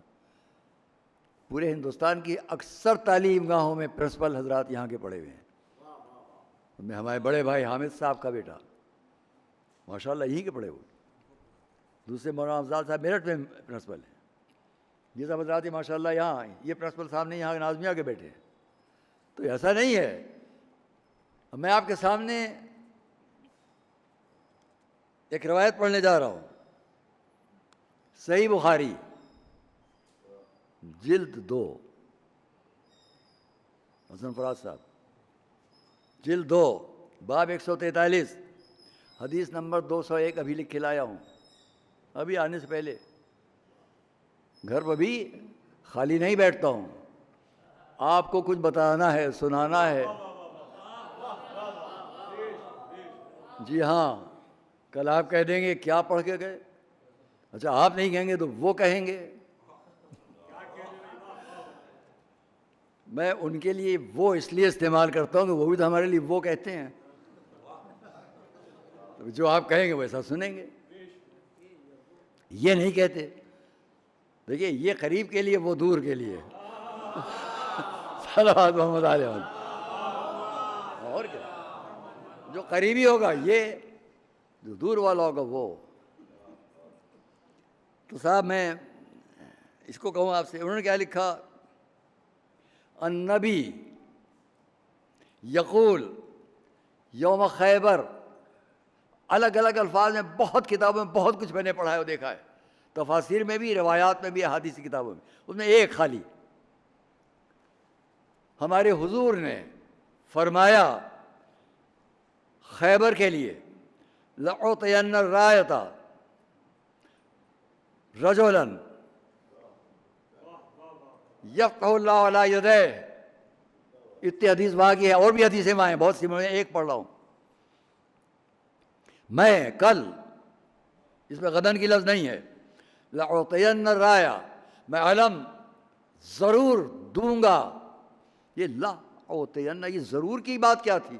پورے ہندوستان کی اکثر تعلیم گاہوں میں پرنسپل حضرات یہاں کے پڑھے ہوئے ہیں. ان میں ہمارے بڑے بھائی حامد صاحب کا بیٹا ماشاء اللہ یہیں کے پڑھے ہوئے. دوسرے مولانا افضال صاحب میرٹھ میں پرنسپل ہیں. یہ سب حضرات ماشاء اللہ یہاں یہ پرنسپل صاحب نے یہاں نازمیہ کے بیٹے ہیں. تو ایسا نہیں ہے. میں آپ کے سامنے ایک روایت پڑھنے جا رہا ہوں، صحیح بخاری جلد 2، حسن فراز صاحب جلد 2 باب 143 حدیث نمبر 201 ابھی لکھ کے لایا ہوں، ابھی آنے سے پہلے. گھر پر بھی خالی نہیں بیٹھتا ہوں، آپ کو کچھ بتانا ہے، سنانا ہے۔ جی ہاں، کل آپ کہہ دیں گے کیا پڑھ کے گئے، اچھا آپ نہیں کہیں گے تو وہ کہیں گے۔ میں ان کے لیے وہ اس لیے استعمال کرتا ہوں کہ وہ بھی تو ہمارے لیے وہ کہتے ہیں، جو آپ کہیں گے ویسا سنیں گے، یہ نہیں کہتے۔ دیکھیے یہ قریب کے لیے، وہ دور کے لیے۔ صلوات محمد علیہ وسلم۔ اور کیا، جو قریبی ہوگا یہ، جو دور والا ہوگا وہ۔ تو صاحب میں اس کو کہوں آپ سے، انہوں نے کیا لکھا؟ النبی یقول یوم خیبر، الگ الگ الفاظ میں، بہت کتابوں میں بہت کچھ میں نے پڑھا ہے اور دیکھا ہے، تفاسیر میں بھی، روایات میں بھی، احادیثی کتابوں میں، اس میں ایک خالی ہمارے حضور نے فرمایا خیبر کے لیے، لأعطین الرایۃ رجلا یفتح اللہ علی یدیہ۔ اتنی حدیث وہاں کی ہے، اور بھی حدیثیں وہاں ہیں بہت سی، میں ایک پڑھ رہا ہوں۔ میں کل، اس میں غدن کی لفظ نہیں ہے، لأعطین الرایہ، میں علم ضرور دوں گا۔ یہ لأعطین، یہ ضرور کی بات کیا تھی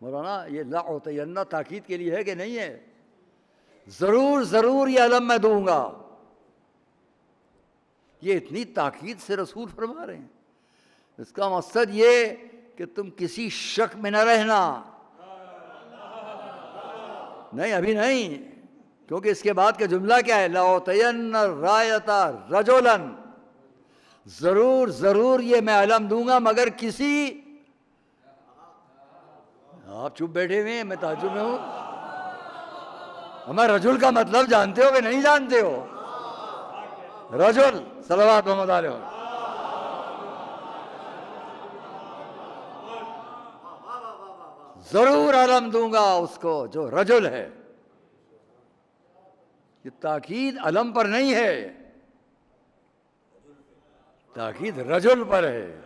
مولانا؟ یہ لأعطین تاکید کے لیے ہے کہ نہیں ہے؟ ضرور ضرور یہ علم میں دوں گا۔ یہ اتنی تاکید سے رسول فرما رہے ہیں، اس کا مقصد یہ کہ تم کسی شک میں نہ رہنا۔ نہیں ابھی نہیں، کیونکہ اس کے بعد کا جملہ کیا ہے؟ لأعطین الرایۃ رجلا، ضرور ضرور یہ میں علم دوں گا، مگر کسی۔ آپ چپ بیٹھے ہوئے ہیں، میں تعجب میں ہوں۔ ہمارا رجل کا مطلب جانتے ہو کہ نہیں جانتے ہو؟ رجل، صلوات محمد علیہ وسلم۔ ضرور علم دوں گا اس کو جو رجل ہے۔ یہ تاکید علم پر نہیں ہے، تاکید رجل پر ہے۔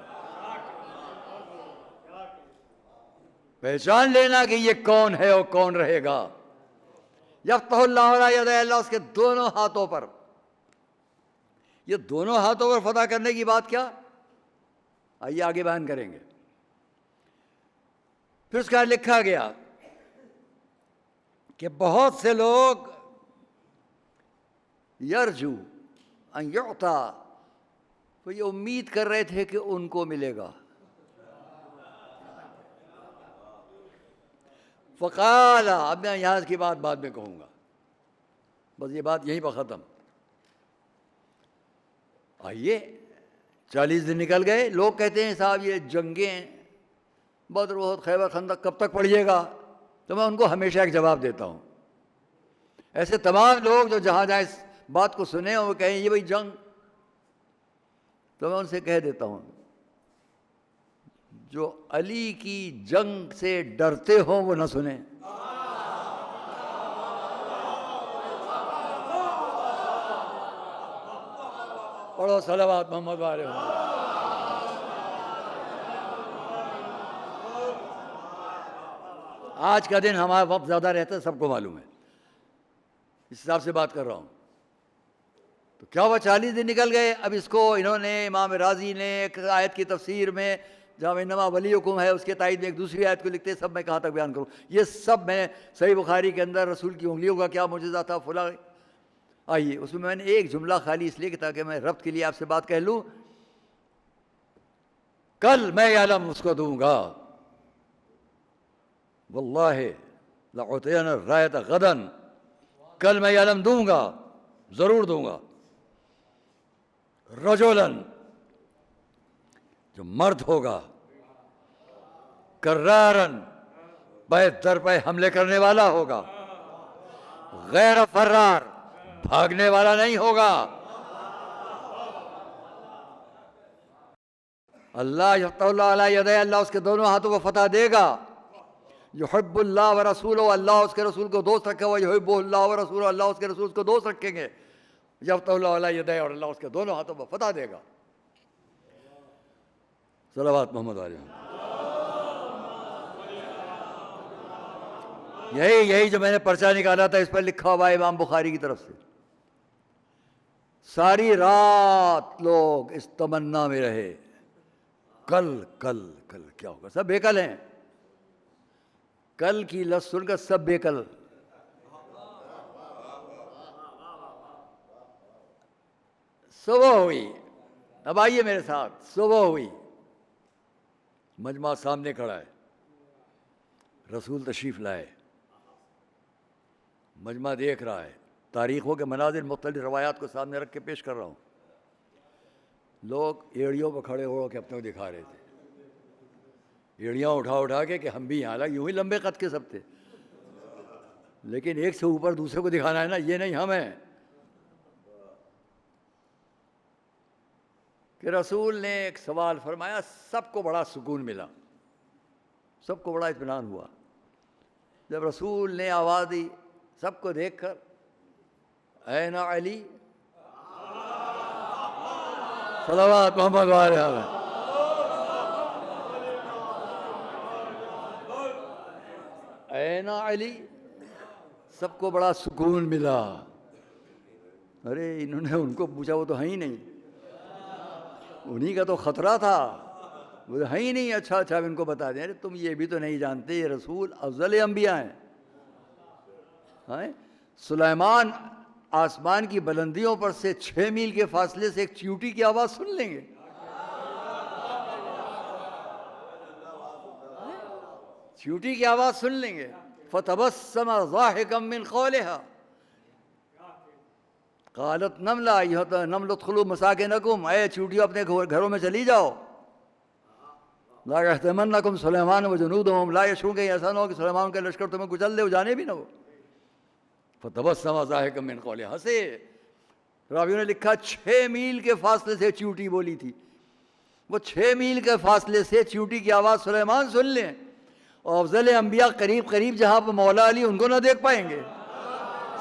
پہچان لینا کہ یہ کون ہے اور کون رہے گا۔ یفتح اللہ علی یدیہ، اللہ اس کے دونوں ہاتھوں پر۔ یہ دونوں ہاتھوں پر فتح کرنے کی بات کیا؟ آئیے آگے بیان کریں گے۔ پھر اس کا لکھا گیا کہ بہت سے لوگ یرجو ان یعطا، وہ یہ امید کر رہے تھے کہ ان کو ملے گا۔ فقال، اب میں یہاں کی بات بعد میں کہوں گا، بس یہ بات یہیں پر ختم۔ آئیے 40 دن نکل گئے، لوگ کہتے ہیں صاحب یہ جنگیں بدر، احد، خیبر، خندق کب تک پڑھیے گا؟ تو میں ان کو ہمیشہ ایک جواب دیتا ہوں، ایسے تمام لوگ جو جہاں جہاں اس بات کو سنیں اور وہ کہیں یہ بھائی جنگ، تو میں ان سے کہہ دیتا ہوں جو علی کی جنگ سے ڈرتے ہوں وہ نہ سنیں۔ پڑھو صلوات محمد علیہ وسلم۔ آج کا دن ہمارا وقت زیادہ رہتا ہے، سب کو معلوم ہے، اس حساب سے بات کر رہا ہوں۔ تو کیا ہوا، 40 دن نکل گئے۔ اب اس کو انہوں نے، امام رازی نے ایک آیت کی تفسیر میں، جہاں انما ولیکم ہے، اس کے تائید میں ایک دوسری آیت کو لکھتے، سب میں کہاں تک بیان کروں؟ یہ سب میں صحیح بخاری کے اندر رسول کی انگلیوں کا کیا معجزہ تھا، فلاں۔ آئیے اس میں نے ایک جملہ خالی اس لیے کہ تاکہ میں ربط کے لیے آپ سے بات کہہ لوں، کل میں یہ علم اس کو دوں گا، واللہ لأعطین الرایۃ غدا، کل میں یہ علم دوں گا، ضرور دوں گا، رجلاً، جو مرد ہوگا، کراراً، پے در پے حملے کرنے والا ہوگا، غیر فرار، بھاگنے والا نہیں ہوگا۔ اللہ یفتح اللہ علی یدیہ، اللہ اس کے دونوں ہاتھوں کو فتح دے گا۔ یحب اللہ و رسولہ، اللہ اس کے رسول کو دوست رکھے گا، یحب اللہ و رسولہ، اللہ اس کے رسول کو دوست رکھیں گے۔ یفتح اللہ علیہ یدیہ، اور اللہ اس کے دونوں ہاتھوں پر فتح دے گا۔ صلوات محمد علیہ۔ یہی جو میں نے پرچہ نکالا تھا اس پر لکھا ہوا ہے امام بخاری کی طرف سے۔ ساری رات لوگ اس تمنا میں رہے، کل کل کل کیا ہوگا، سب بے کل ہیں، کل کی لفظ سن کر سب بے کل۔ صبح ہوئی، اب آئیے میرے ساتھ، صبح ہوئی، مجمع سامنے کھڑا ہے، رسول تشریف لائے، مجمع دیکھ رہا ہے، تاریخوں کے مناظر مختلف روایات کو سامنے رکھ کے پیش کر رہا ہوں۔ لوگ ایڑیوں پہ کھڑے ہو کے اپنے کو دکھا رہے تھے، ایڑیاں اٹھا کے کہ ہم بھی یہاں، حالانکہ یوں ہی لمبے قد کے سب تھے، لیکن ایک سے اوپر دوسرے کو دکھانا ہے نا، یہ نہیں ہم ہیں۔ کہ رسول نے ایک سوال فرمایا، سب کو بڑا سکون ملا، سب کو بڑا اطمینان ہوا۔ جب رسول نے آواز دی، سب کو دیکھ کر، این علی، صلوات محمد علیہ، این علی، سب کو بڑا سکون ملا۔ ارے انہوں نے ان کو پوچھا، وہ تو ہیں ہی نہیں، انہی کا تو خطرہ تھا، وہ ہے ہی نہیں۔ اچھا اب ان کو بتا دیں، ارے تم یہ بھی تو نہیں جانتے یہ رسول افضل انبیاء ہیں۔ سلیمان آسمان کی بلندیوں پر سے 6 میل کے فاصلے سے ایک چیوٹی کی آواز سن لیں گے، چیوٹی کی آواز سن لیں گے۔ فتبسم ضاحکا من قولها قالت نملہ نملہ ادخلوا مساکنکم، اے چیوٹیوں اپنے گھروں میں چلی جاؤ۔ لا یحطمنکم سلیمان وجنودہ، لا یشعرون، کہ ایسا نہ ہو کہ سلیمان کے لشکر تمہیں کچل دے، وہ جانے بھی نہ ہو۔ فتبسم ضاحکا من قولها، ہنسے۔ راویوں نے لکھا 6 میل کے فاصلے سے چیوٹی بولی تھی، وہ 6 میل کے فاصلے سے چیوٹی کی آواز سلیمان سن لیں، اور افضل انبیاء قریب قریب جہاں پہ مولا علی ان کو نہ دیکھ پائیں گے۔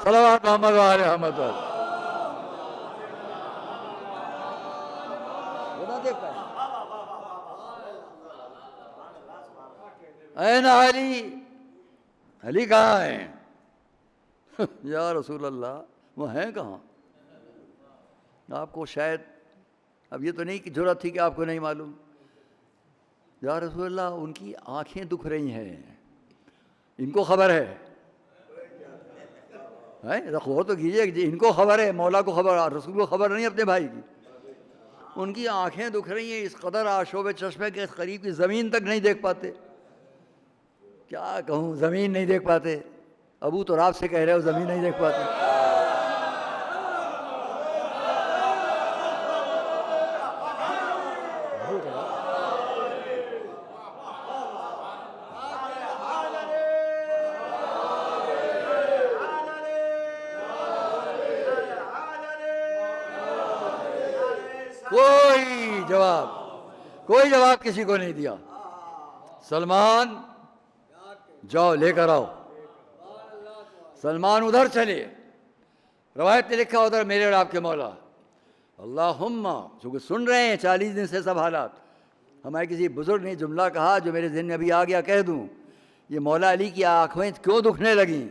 صلوات محمد علیہ محمد، وہ نہ دیکھ پائیں گے۔ این علی، علی کہاں ہیں؟ یا رسول اللہ، وہ ہیں کہاں؟ آپ کو شاید اب یہ تو نہیں کہ جرأت تھی کہ آپ کو نہیں معلوم۔ یا رسول اللہ، ان کی آنکھیں دکھ رہی ہیں، ان کو خبر ہے؟ غور تو کیجیے، ان کو خبر ہے، مولا کو خبر، رسول کو خبر نہیں اپنے بھائی کی۔ ان کی آنکھیں دکھ رہی ہیں، اس قدر آشوب چشمے کے قریب کی زمین تک نہیں دیکھ پاتے۔ کیا کہوں، زمین نہیں دیکھ پاتے۔ ابو تو رات سے کہہ رہے ہو زمین نہیں دیکھ پاتے۔ کوئی جواب کسی کو نہیں دیا۔ سلمان جاؤ لے کر آؤ۔ سلمان ادھر چلے، روایت نے لکھا ادھر میرے اور آپ کے مولا، اللہم، چونکہ سن رہے ہیں 40 دن سے سب حالات۔ ہمارے کسی بزرگ نے جملہ کہا جو میرے ذہن میں ابھی آ گیا، کہہ دوں، یہ مولا علی کی آنکھیں کیوں دکھنے لگیں؟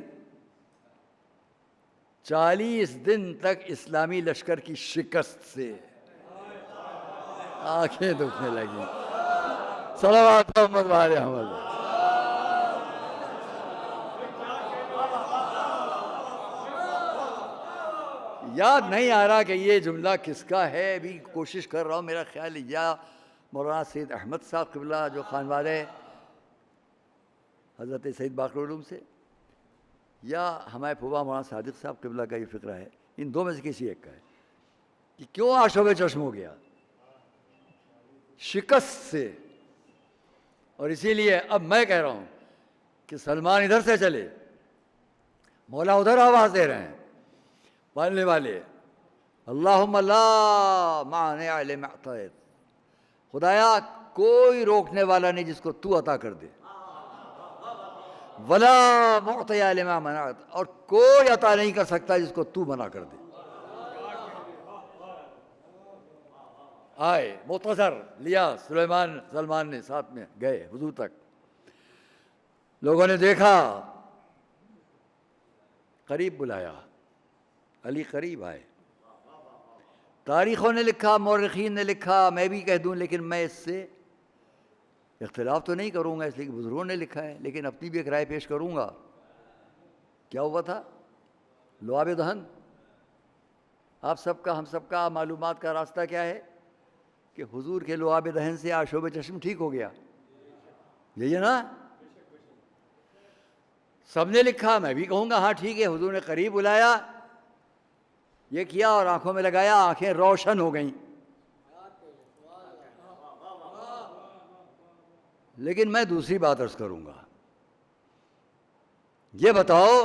40 دن تک اسلامی لشکر کی شکست سے آنکھیں دکھنے لگیں۔ صلوات محمد علیہ محمد۔ یاد نہیں آ رہا کہ یہ جملہ کس کا ہے، ابھی کوشش کر رہا ہوں۔ میرا خیال ہے یا مولانا سید احمد صاحب قبلہ جو خانوادہ حضرت سید باقر العلوم سے، یا ہمارے پھوپھا مولانا صادق صاحب قبلہ کا یہ فقرہ ہے، ان دو میں سے کسی ایک کا ہے کہ کیوں آشوب چشم ہو گیا؟ شکست سے۔ اور اسی لیے اب میں کہہ رہا ہوں کہ سلمان ادھر سے چلے، مولا ادھر آواز دے رہے ہیں، پالنے والے، اللہم لا مانع لما اعطیت، خدایا کوئی روکنے والا نہیں جس کو تو عطا کر دے، ولا معطی لما منعت، اور کوئی عطا نہیں کر سکتا جس کو تو منع کر دے۔ آئے، مختصر لیا سلمان نے، ساتھ میں گئے حضور تک. لوگوں نے دیکھا، قریب بلایا، علی قریب آئے. تاریخوں نے لکھا، مورخین نے لکھا، میں بھی کہہ دوں، لیکن میں اس سے اختلاف تو نہیں کروں گا اس لیے کہ بزرگوں نے لکھا ہے، لیکن اپنی بھی ایک رائے پیش کروں گا. کیا ہوا تھا؟ لعاب دہن. آپ سب کا، ہم سب کا معلومات کا راستہ کیا ہے کہ حضور کے لعاب دہن سے آشوب چشم ٹھیک ہو گیا. یہی ہے نا؟ سب نے لکھا، میں بھی کہوں گا ہاں ٹھیک ہے. حضور نے قریب بلایا، یہ کیا اور آنکھوں میں لگایا، آنکھیں روشن ہو گئیں. لیکن میں دوسری بات عرض کروں گا. یہ بتاؤ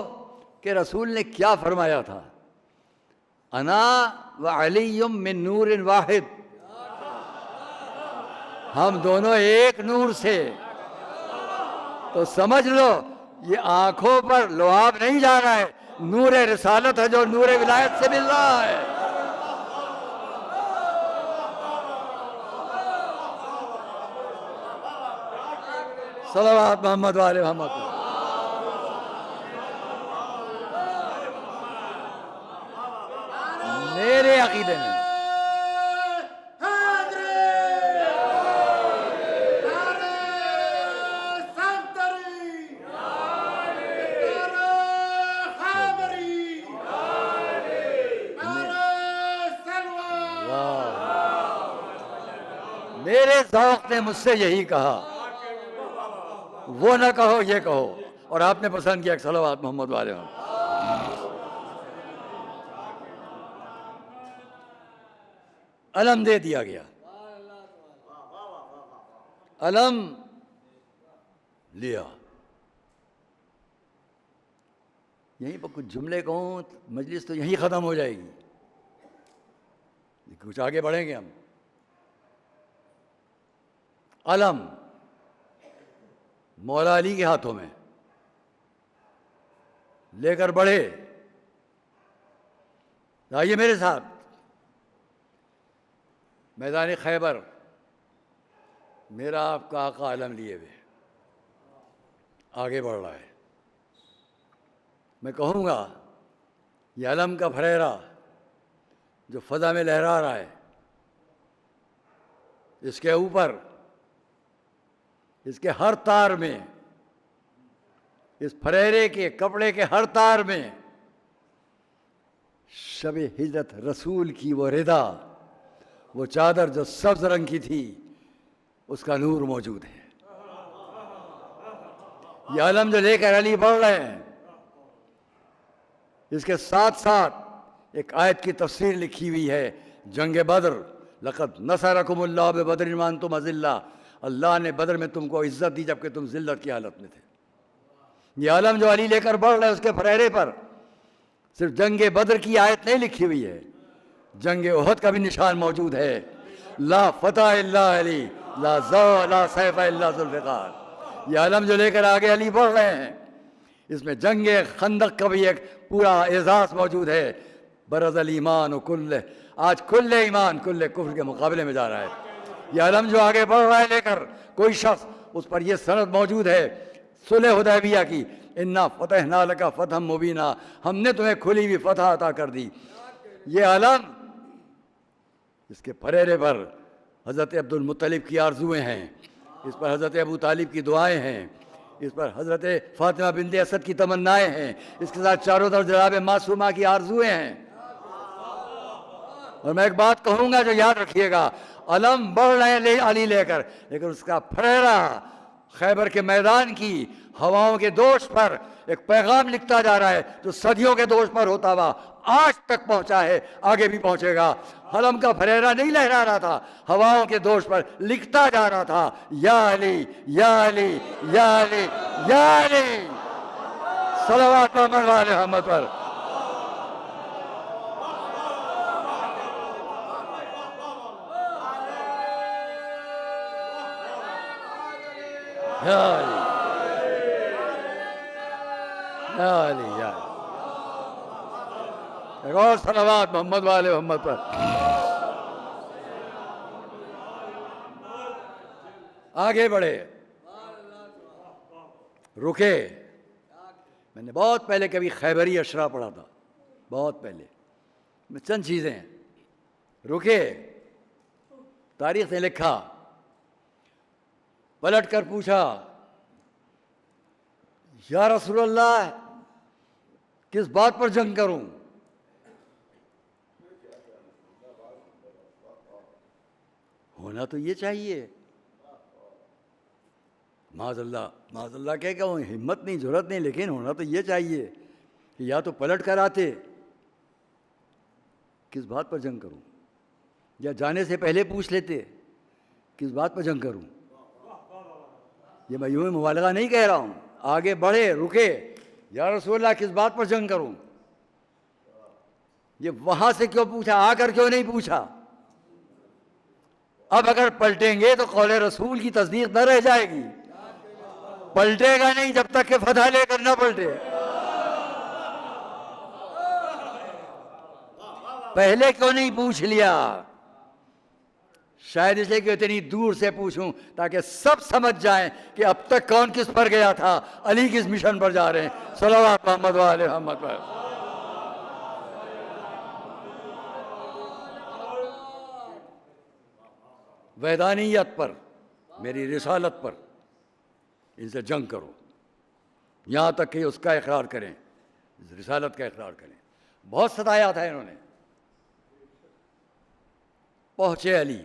کہ رسول نے کیا فرمایا تھا؟ انا و علی من نور واحد، ہم دونوں ایک نور سے. تو سمجھ لو یہ آنکھوں پر لعاب نہیں جا رہا ہے، نور رسالت ہے جو نور ولایت سے مل رہا ہے. صلوات محمد و آل محمد. میرے عقیدے میں میرے ذوق نے مجھ سے یہی کہا، وہ نہ کہو یہ کہو، اور آپ نے پسند کیا. صلوات محمد و آل محمد. علم دے دیا گیا، علم لیا. یہیں پر کچھ جملے کہوں، مجلس تو یہیں ختم ہو جائے گی، کچھ آگے بڑھیں گے ہم. علم مولا علی کے ہاتھوں میں لے کر بڑھے. آئیے میرے ساتھ، میدان خیبر میرا آپ کا آقا علم لیے ہوئے آگے بڑھ رہا ہے. میں کہوں گا یہ علم کا پھریرا جو فضا میں لہرا رہا ہے، اس کے اوپر، اس کے ہر تار میں، اس پھریرے کے کپڑے کے ہر تار میں شب ہجرت رسول کی وہ ردا، وہ چادر جو سبز رنگ کی تھی، اس کا نور موجود ہے. یہ علم جو لے کر علی بڑھ رہے ہیں، اس کے ساتھ ساتھ ایک آیت کی تفسیر لکھی ہوئی ہے، جنگ بدر. لقد نصرکم اللہ ببدر وانتم اذلہ، اللہ نے بدر میں تم کو عزت دی جبکہ تم ذلت کی حالت میں تھے. یہ علم جو علی لے کر بڑھ رہے ہیں، اس کے پھریرے پر صرف جنگ بدر کی آیت نہیں لکھی ہوئی ہے، جنگ احد کا بھی نشان موجود ہے. لا فتح الا علی، لا ذو لا سیف الا ذوالفقار. یہ علم جو لے کر آگے علی بڑھ رہے ہیں، اس میں جنگ خندق کا بھی ایک پورا اعزاز موجود ہے. برز الایمان و کل، آج کل ایمان کل کفر کے مقابلے میں جا رہا ہے. یہ علم جو آگے بڑھ رہا ہے لے کر، کوئی شخص اس پر یہ سند موجود ہے صلح حدیبیہ کی، انا فتحنا لک فتحا مبینا، ہم نے تمہیں کھلی ہوئی فتح عطا کر دی. یہ علم، اس کے پھریرے پر حضرت عبد المطلب کی آرزویں ہیں، اس پر حضرت ابو طالب کی دعائیں ہیں، اس پر حضرت فاطمہ بنت اسد کی تمنائیں ہیں، اس کے ساتھ چاروں طرف جناب معصومہ کی آرزویں ہیں. اور میں ایک بات کہوں گا جو یاد رکھیے گا، علم بڑھ رہے ہیں علی لے کر، لیکن اس کا پھریرا خیبر کے میدان کی ہواؤں کے دوش پر ایک پیغام لکھتا جا رہا ہے جو صدیوں کے دوش پر ہوتا ہوا آج تک پہنچا ہے، آگے بھی پہنچے گا. علم کا پھریرا نہیں لہرا رہا تھا، ہواؤں کے دوش پر لکھتا جا رہا تھا، یا علی یا علی یا علی یا علی. صلوات محمد و آل محمد پر. یا علی یا علی یا علی. ایک اور صلوات محمد و آل محمد پر. آگے بڑھے، رکے. میں نے بہت پہلے کبھی خیبری اشرا پڑھا تھا، بہت پہلے. میں چند چیزیں رکے. تاریخ نے لکھا، پلٹ کر پوچھا یا رسول اللہ کس بات پر جنگ کروں؟ ہونا تو یہ چاہیے. معاذ اللہ کہہ کہ ہمت نہیں، ضرورت نہیں، لیکن ہونا تو یہ چاہیے کہ یا تو پلٹ کر آتے، کس بات پر جنگ کروں، یا جانے سے پہلے پوچھ لیتے کس بات پر جنگ کروں. یہ میں یوں مبالغہ نہیں کہہ رہا ہوں. آگے بڑھے، رکے، یا رسول اللہ کس بات پر جنگ کروں. یہ وہاں سے کیوں پوچھا، آ کر کیوں نہیں پوچھا؟ اب اگر پلٹیں گے تو قول رسول کی تصدیق نہ رہ جائے گی. پلٹے گا نہیں جب تک کہ فتح لے کر نہ پلٹے. پہلے کیوں نہیں پوچھ لیا؟ شاید اس لیے کہ اتنی دور سے پوچھوں تاکہ سب سمجھ جائیں کہ اب تک کون کس پر گیا تھا، علی کس مشن پر جا رہے ہیں. صلوات محمد و آل محمد پر. وحدانیت پر، میری رسالت پر ان سے جنگ کرو، یہاں تک کہ اس کا اقرار کریں، رسالت کا اقرار کریں. بہت ستایا تھا انہوں نے. پہنچے علی.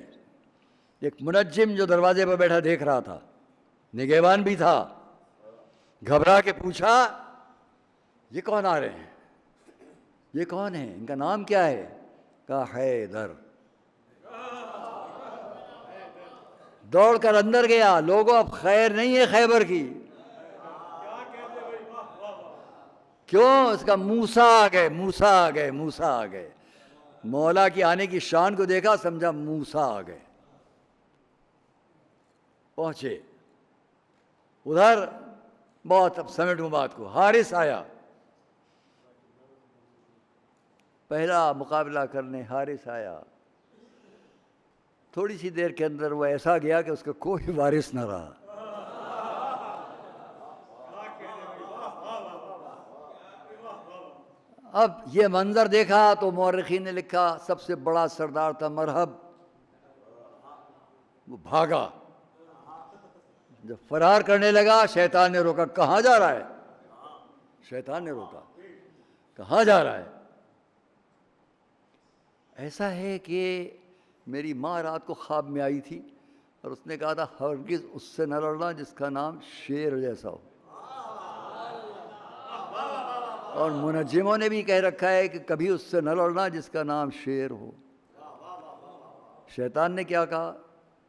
ایک منجم جو دروازے پر بیٹھا دیکھ رہا تھا، نگہبان بھی تھا، گھبرا کے پوچھا یہ کون آ رہے ہیں، یہ کون ہیں، ان کا نام کیا ہے؟ کہا حیدر. دوڑ کر اندر گیا. لوگوں اب خیر نہیں ہے خیبر کی. کیوں؟ اس کا موسیٰ آ گئے، موسیٰ آ گئے، موسیٰ آ گئے. مولا کی آنے کی شان کو دیکھا، سمجھا موسیٰ آ گئے. پہنچے ادھر. بہت اب سمیٹوں بات کو. حارث آیا پہلا مقابلہ کرنے. حارث آیا. تھوڑی سی دیر کے اندر وہ ایسا گیا کہ اس کا کوئی وارث نہ رہا. اب یہ منظر دیکھا تو مورخین نے لکھا سب سے بڑا سردار تھا مرحب. وہ بھاگا. جب فرار کرنے لگا شیطان نے روکا. کہاں جا رہا ہے؟ شیطان نے روکا. کہاں جا رہا ہے؟ ایسا ہے کہ میری ماں رات کو خواب میں آئی تھی اور اس نے کہا تھا ہرگز اس سے نہ لڑنا جس کا نام شیر جیسا ہو. اور منجموں نے بھی کہہ رکھا ہے کہ کبھی اس سے نہ لڑنا جس کا نام شیر ہو. شیطان نے کیا کہا؟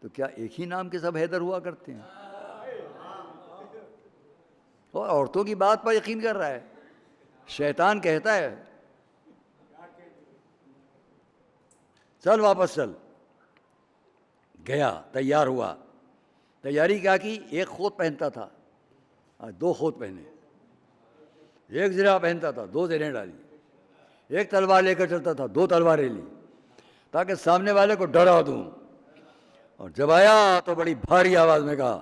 تو کیا ایک ہی نام کے سب حیدر ہوا کرتے ہیں؟ اور عورتوں کی بات پر یقین کر رہا ہے. شیطان کہتا ہے چل واپس چل. گیا، تیار ہوا. تیاری کیا کی؟ ایک خوت پہنتا تھا، آج 2 خوت پہنے. ایک زرہ پہنتا تھا، 2 زرہیں ڈالی. ایک تلوار لے کر چلتا تھا، 2 تلواریں لی تاکہ سامنے والے کو ڈرا دوں. اور جب آیا تو بڑی بھاری آواز میں کہا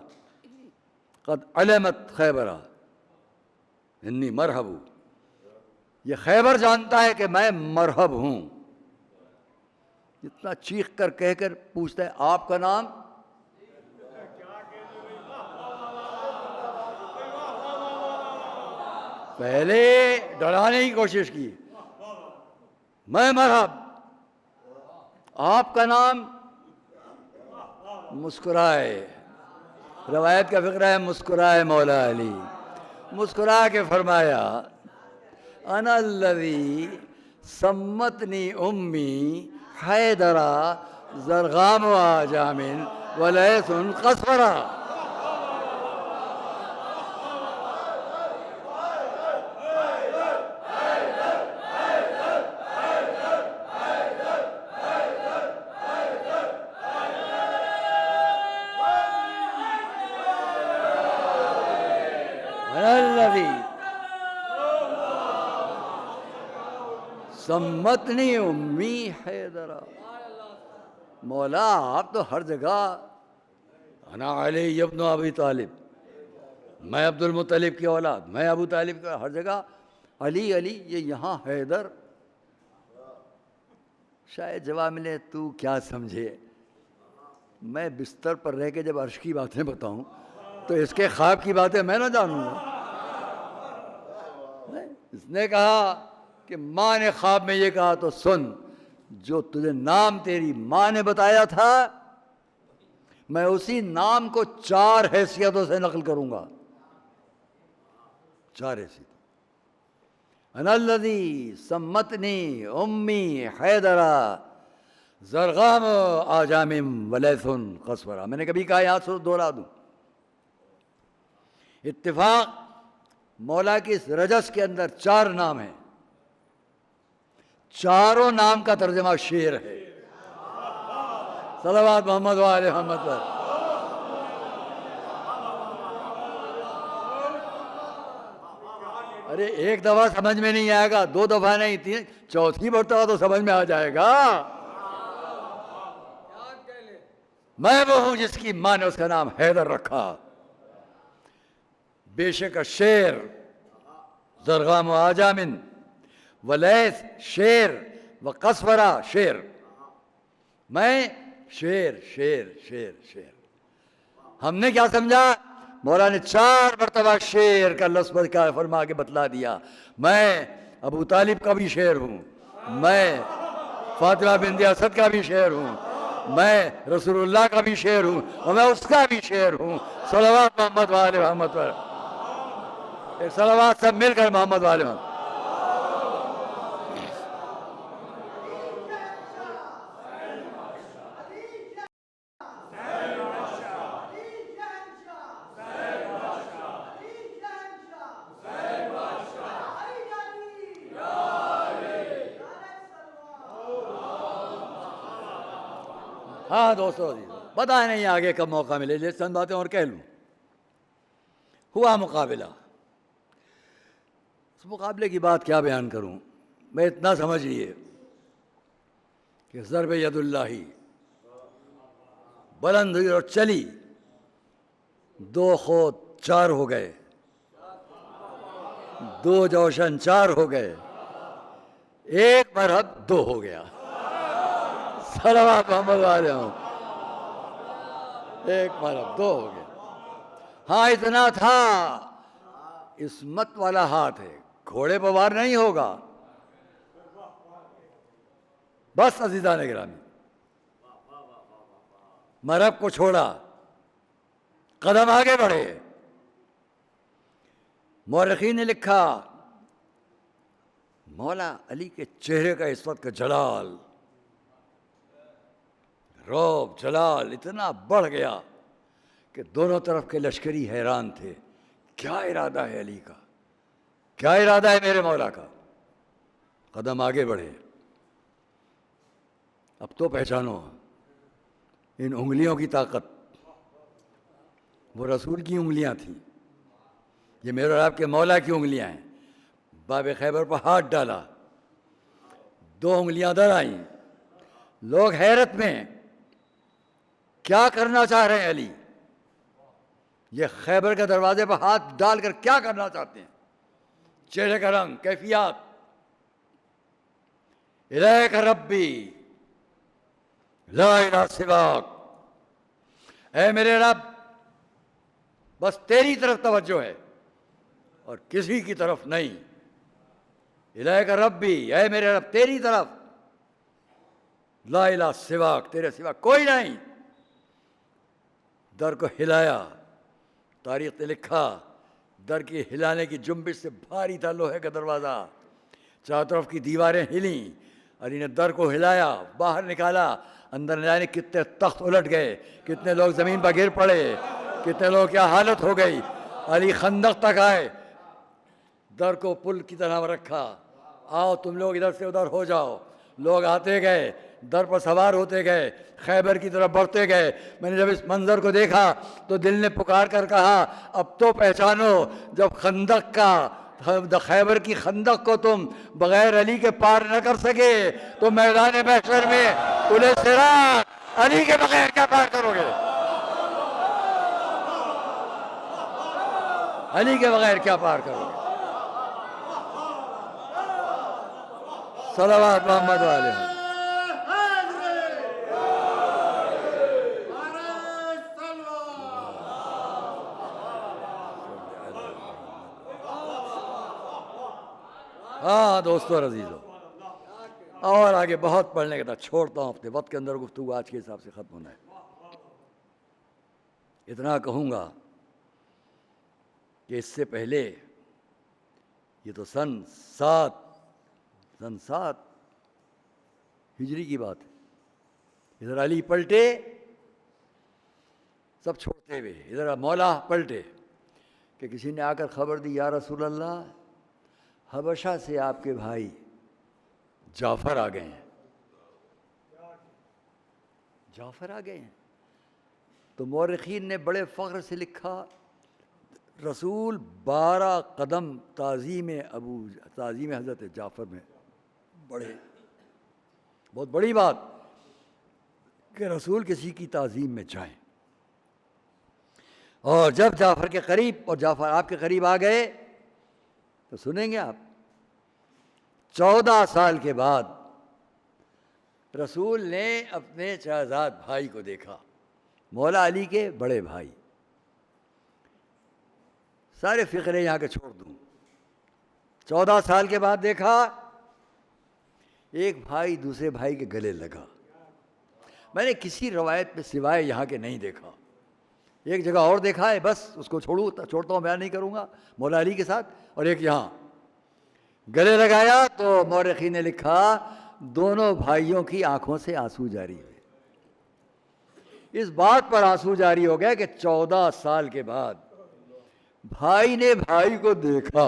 قد علمت خیبرہ انی مرحب. یہ خیبر جانتا ہے کہ میں مرحب ہوں. اتنا چیخ کر کہہ کر پوچھتا ہے آپ کا نام؟ پہلے ڈرانے کی کوشش کی. میں مرحب. آپ کا نام؟ مسکرائے. روایت کا فقرہ ہے مسکرائے مولا علی. مسکرا کے فرمایا انا الذی سمتنی امی حیدرا زرغام و آجامن ولیث قصفرا. سمتنی امی حیدرا. مولا آپ تو ہر جگہ انا علی ابن ابی طالب، میں عبد المطلب کی اولاد، میں ابو طالب کا، ہر جگہ علی علی، یہ یہاں حیدر. شاید جواب ملے تو کیا سمجھے، میں بستر پر رہ کے جب عرش کی باتیں بتاؤں تو اس کے خواب کی باتیں میں نہ جانوں گا. اس نے کہا کہ ماں نے خواب میں یہ کہا تو سن، جو تجھے نام تیری ماں نے بتایا تھا میں اسی نام کو 4 حیثیتوں سے نقل کروں گا. 4 حیثیت. انا الذی سمتنی امی حیدرا زرغام آجام ولیث قصورا. میں نے کبھی کہا یہاں سے دوہرا دوں. اتفاق مولا کی اس رجس کے اندر 4 نام ہیں، چاروں نام کا ترجمہ شیر ہے. صلوات محمد و آل محمد پر. ارے ایک دفعہ سمجھ میں نہیں آئے گا، 2 دفعہ نہیں، 3، چوتھی مرتبہ تو سمجھ میں آ جائے گا. میں وہ ہوں جس کی ماں نے اس کا نام حیدر رکھا. بے شک شیر، زرغام و آجامن، ولیث شیر، و قصورا شیر. میں شیر شیر شیر شیر. ہم نے کیا سمجھا؟ مولا نے 4 مرتبہ شیر کا لفظ کا فرما کے بتلا دیا. میں ابو طالب کا بھی شیر ہوں، میں فاطمہ بنت اسد کا بھی شیر ہوں، میں رسول اللہ کا بھی شیر ہوں، اور میں اس کا بھی شیر ہوں. صلوات محمد و آل محمد پر. ایک صلوات سب مل کر محمد و آل محمد. ہاں دوستو پتہ نہیں آگے کب موقع ملے جیسے چند باتیں اور کہہ لوں. ہوا مقابلہ. اس مقابلے کی بات کیا بیان کروں، میں اتنا سمجھ لیے کہ ضرب ید اللہ بلند ہوئی اور چلی، 2 خود 4 ہو گئے، 2 جوشن 4 ہو گئے، 1 مرحب 2 ہو گیا. صلوات محمد والے ہوں. 1 مرحب 2 ہو گیا. ہاں اتنا تھا، عصمت والا ہاتھ ہے، گھوڑے پہ وار نہیں ہوگا. بس عزیزان گرامی، مرحب کو چھوڑا، قدم آگے بڑھے. مورخین نے لکھا مولا علی کے چہرے کا اس وقت کا جلال، روب جلال اتنا بڑھ گیا کہ دونوں طرف کے لشکری حیران تھے. کیا ارادہ ہے علی کا، کیا ارادہ ہے میرے مولا کا. قدم آگے بڑھے. اب تو پہچانو ان انگلیوں کی طاقت. وہ رسول کی انگلیاں تھیں، یہ میرے اور آپ کے مولا کی انگلیاں ہیں. باب خیبر پر ہاتھ ڈالا، 2 انگلیاں در آئیں. لوگ حیرت میں، کیا کرنا چاہ رہے ہیں علی؟ یہ خیبر کے دروازے پر ہاتھ ڈال کر کیا کرنا چاہتے ہیں؟ چہرے کا رنگ، کیفیات. الیک ربی لا الہ سواک. اے میرے رب بس تیری طرف توجہ ہے اور کسی کی طرف نہیں. الیک ربی، اے میرے رب تیری طرف، لا الہ سواک، تیرے سوا کوئی نہیں. در کو ہلایا. تاریخ نے لکھا در کی ہلانے کی جنبش سے بھاری تھا لوہے کا دروازہ. چاروں طرف کی دیواریں ہلیں. علی نے در کو ہلایا، باہر نکالا. اندر نہ جانے کتنے تخت الٹ گئے، کتنے لوگ زمین پر گر پڑے، کتنے لوگ کیا حالت ہو گئی. علی خندق تک آئے، در کو پل کی طرح رکھا. آؤ تم لوگ ادھر سے ادھر ہو جاؤ. لوگ آتے گئے، در پر سوار ہوتے گئے، خیبر کی طرف بڑھتے گئے. میں نے جب اس منظر کو دیکھا تو دل نے پکار کر کہا اب تو پہچانو، جب خندق کا، خیبر کی خندق کو تم بغیر علی کے پار نہ کر سکے تو میدان محشر میں پل صراط علی کے بغیر کیا پار کرو گے؟ علی کے بغیر کیا پار کرو گے؟ صلوات محمد والے ہیں۔ ہاں دوستو اور عزیزو، اور آگے بہت پڑھنے کا تھا، چھوڑتا ہوں، اپنے وقت کے اندر گفتگو آج کے حساب سے ختم ہونا ہے۔ اتنا کہوں گا کہ اس سے پہلے یہ تو سن سات ہجری کی بات ہے، ادھر علی پلٹے سب چھوڑتے ہوئے، ادھر مولا پلٹے کہ کسی نے آ کر خبر دی، یا رسول اللہ حبشہ سے آپ کے بھائی جعفر آ گئے ہیں، جعفر آ گئے ہیں۔ تو مورخین نے بڑے فخر سے لکھا، رسول 12 قدم تعظیم حضرت جعفر میں، بہت بڑی بات کہ رسول کسی کی تعظیم میں جائیں۔ اور جب جعفر کے قریب، اور جعفر آپ کے قریب آ گئے تو سنیں گے آپ، 14 سال کے بعد رسول نے اپنے شہزاد بھائی کو دیکھا، مولا علی کے بڑے بھائی۔ سارے فقرے یہاں کے چھوڑ دوں، 14 سال کے بعد دیکھا، ایک بھائی دوسرے بھائی کے گلے لگا۔ میں نے کسی روایت میں سوائے یہاں کے نہیں دیکھا، ایک جگہ اور دیکھا ہے، بس اس کو چھوڑتا ہوں، بیان نہیں کروں گا، مولا علی کے ساتھ، اور ایک یہاں گلے لگایا۔ تو مورخین نے لکھا دونوں بھائیوں کی آنکھوں سے آنسو جاری ہوئے۔ اس بات پر آنسو جاری ہو گیا کہ 14 سال کے بعد بھائی نے بھائی کو دیکھا۔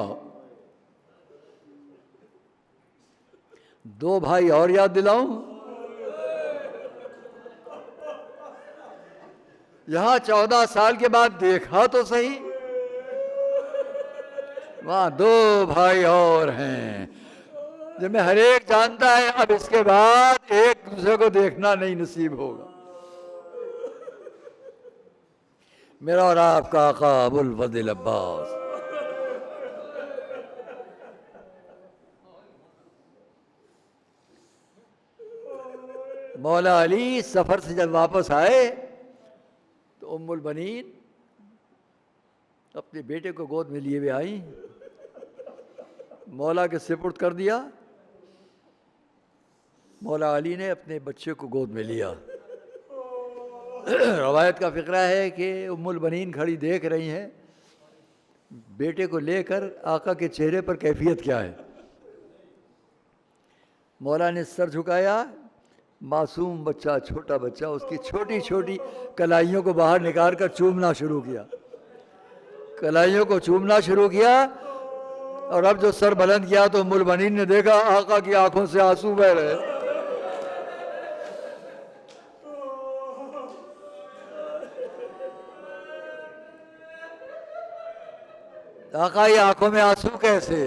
2 بھائی اور یاد دلاؤں، یہاں 14 سال کے بعد دیکھا تو صحیح، وہاں 2 بھائی اور ہیں جن میں ہر ایک جانتا ہے اب اس کے بعد ایک دوسرے کو دیکھنا نہیں نصیب ہوگا۔ میرا اور آپ کا آقا ابو الفضل عباس، مولا علی سفر سے جب واپس آئے تو ام البنین اپنے بیٹے کو گود میں لیے ہوئے آئیں، مولا کے سپرد کر دیا۔ مولا علی نے اپنے بچے کو گود میں لیا۔ روایت کا فقرہ ہے کہ ام البنین کھڑی دیکھ رہی ہیں بیٹے کو لے کر آقا کے چہرے پر کیفیت کیا ہے۔ مولا نے سر جھکایا، معصوم بچہ، چھوٹا بچہ، اس کی چھوٹی چھوٹی کلائیوں کو باہر نکال کر چومنا شروع کیا، کلائیوں کو چومنا شروع کیا۔ اور اب جو سر بلند کیا تو ام البنین نے دیکھا آقا کی آنکھوں سے آنسو بہ رہے۔ آقا یہ آنکھوں میں آنسو کیسے؟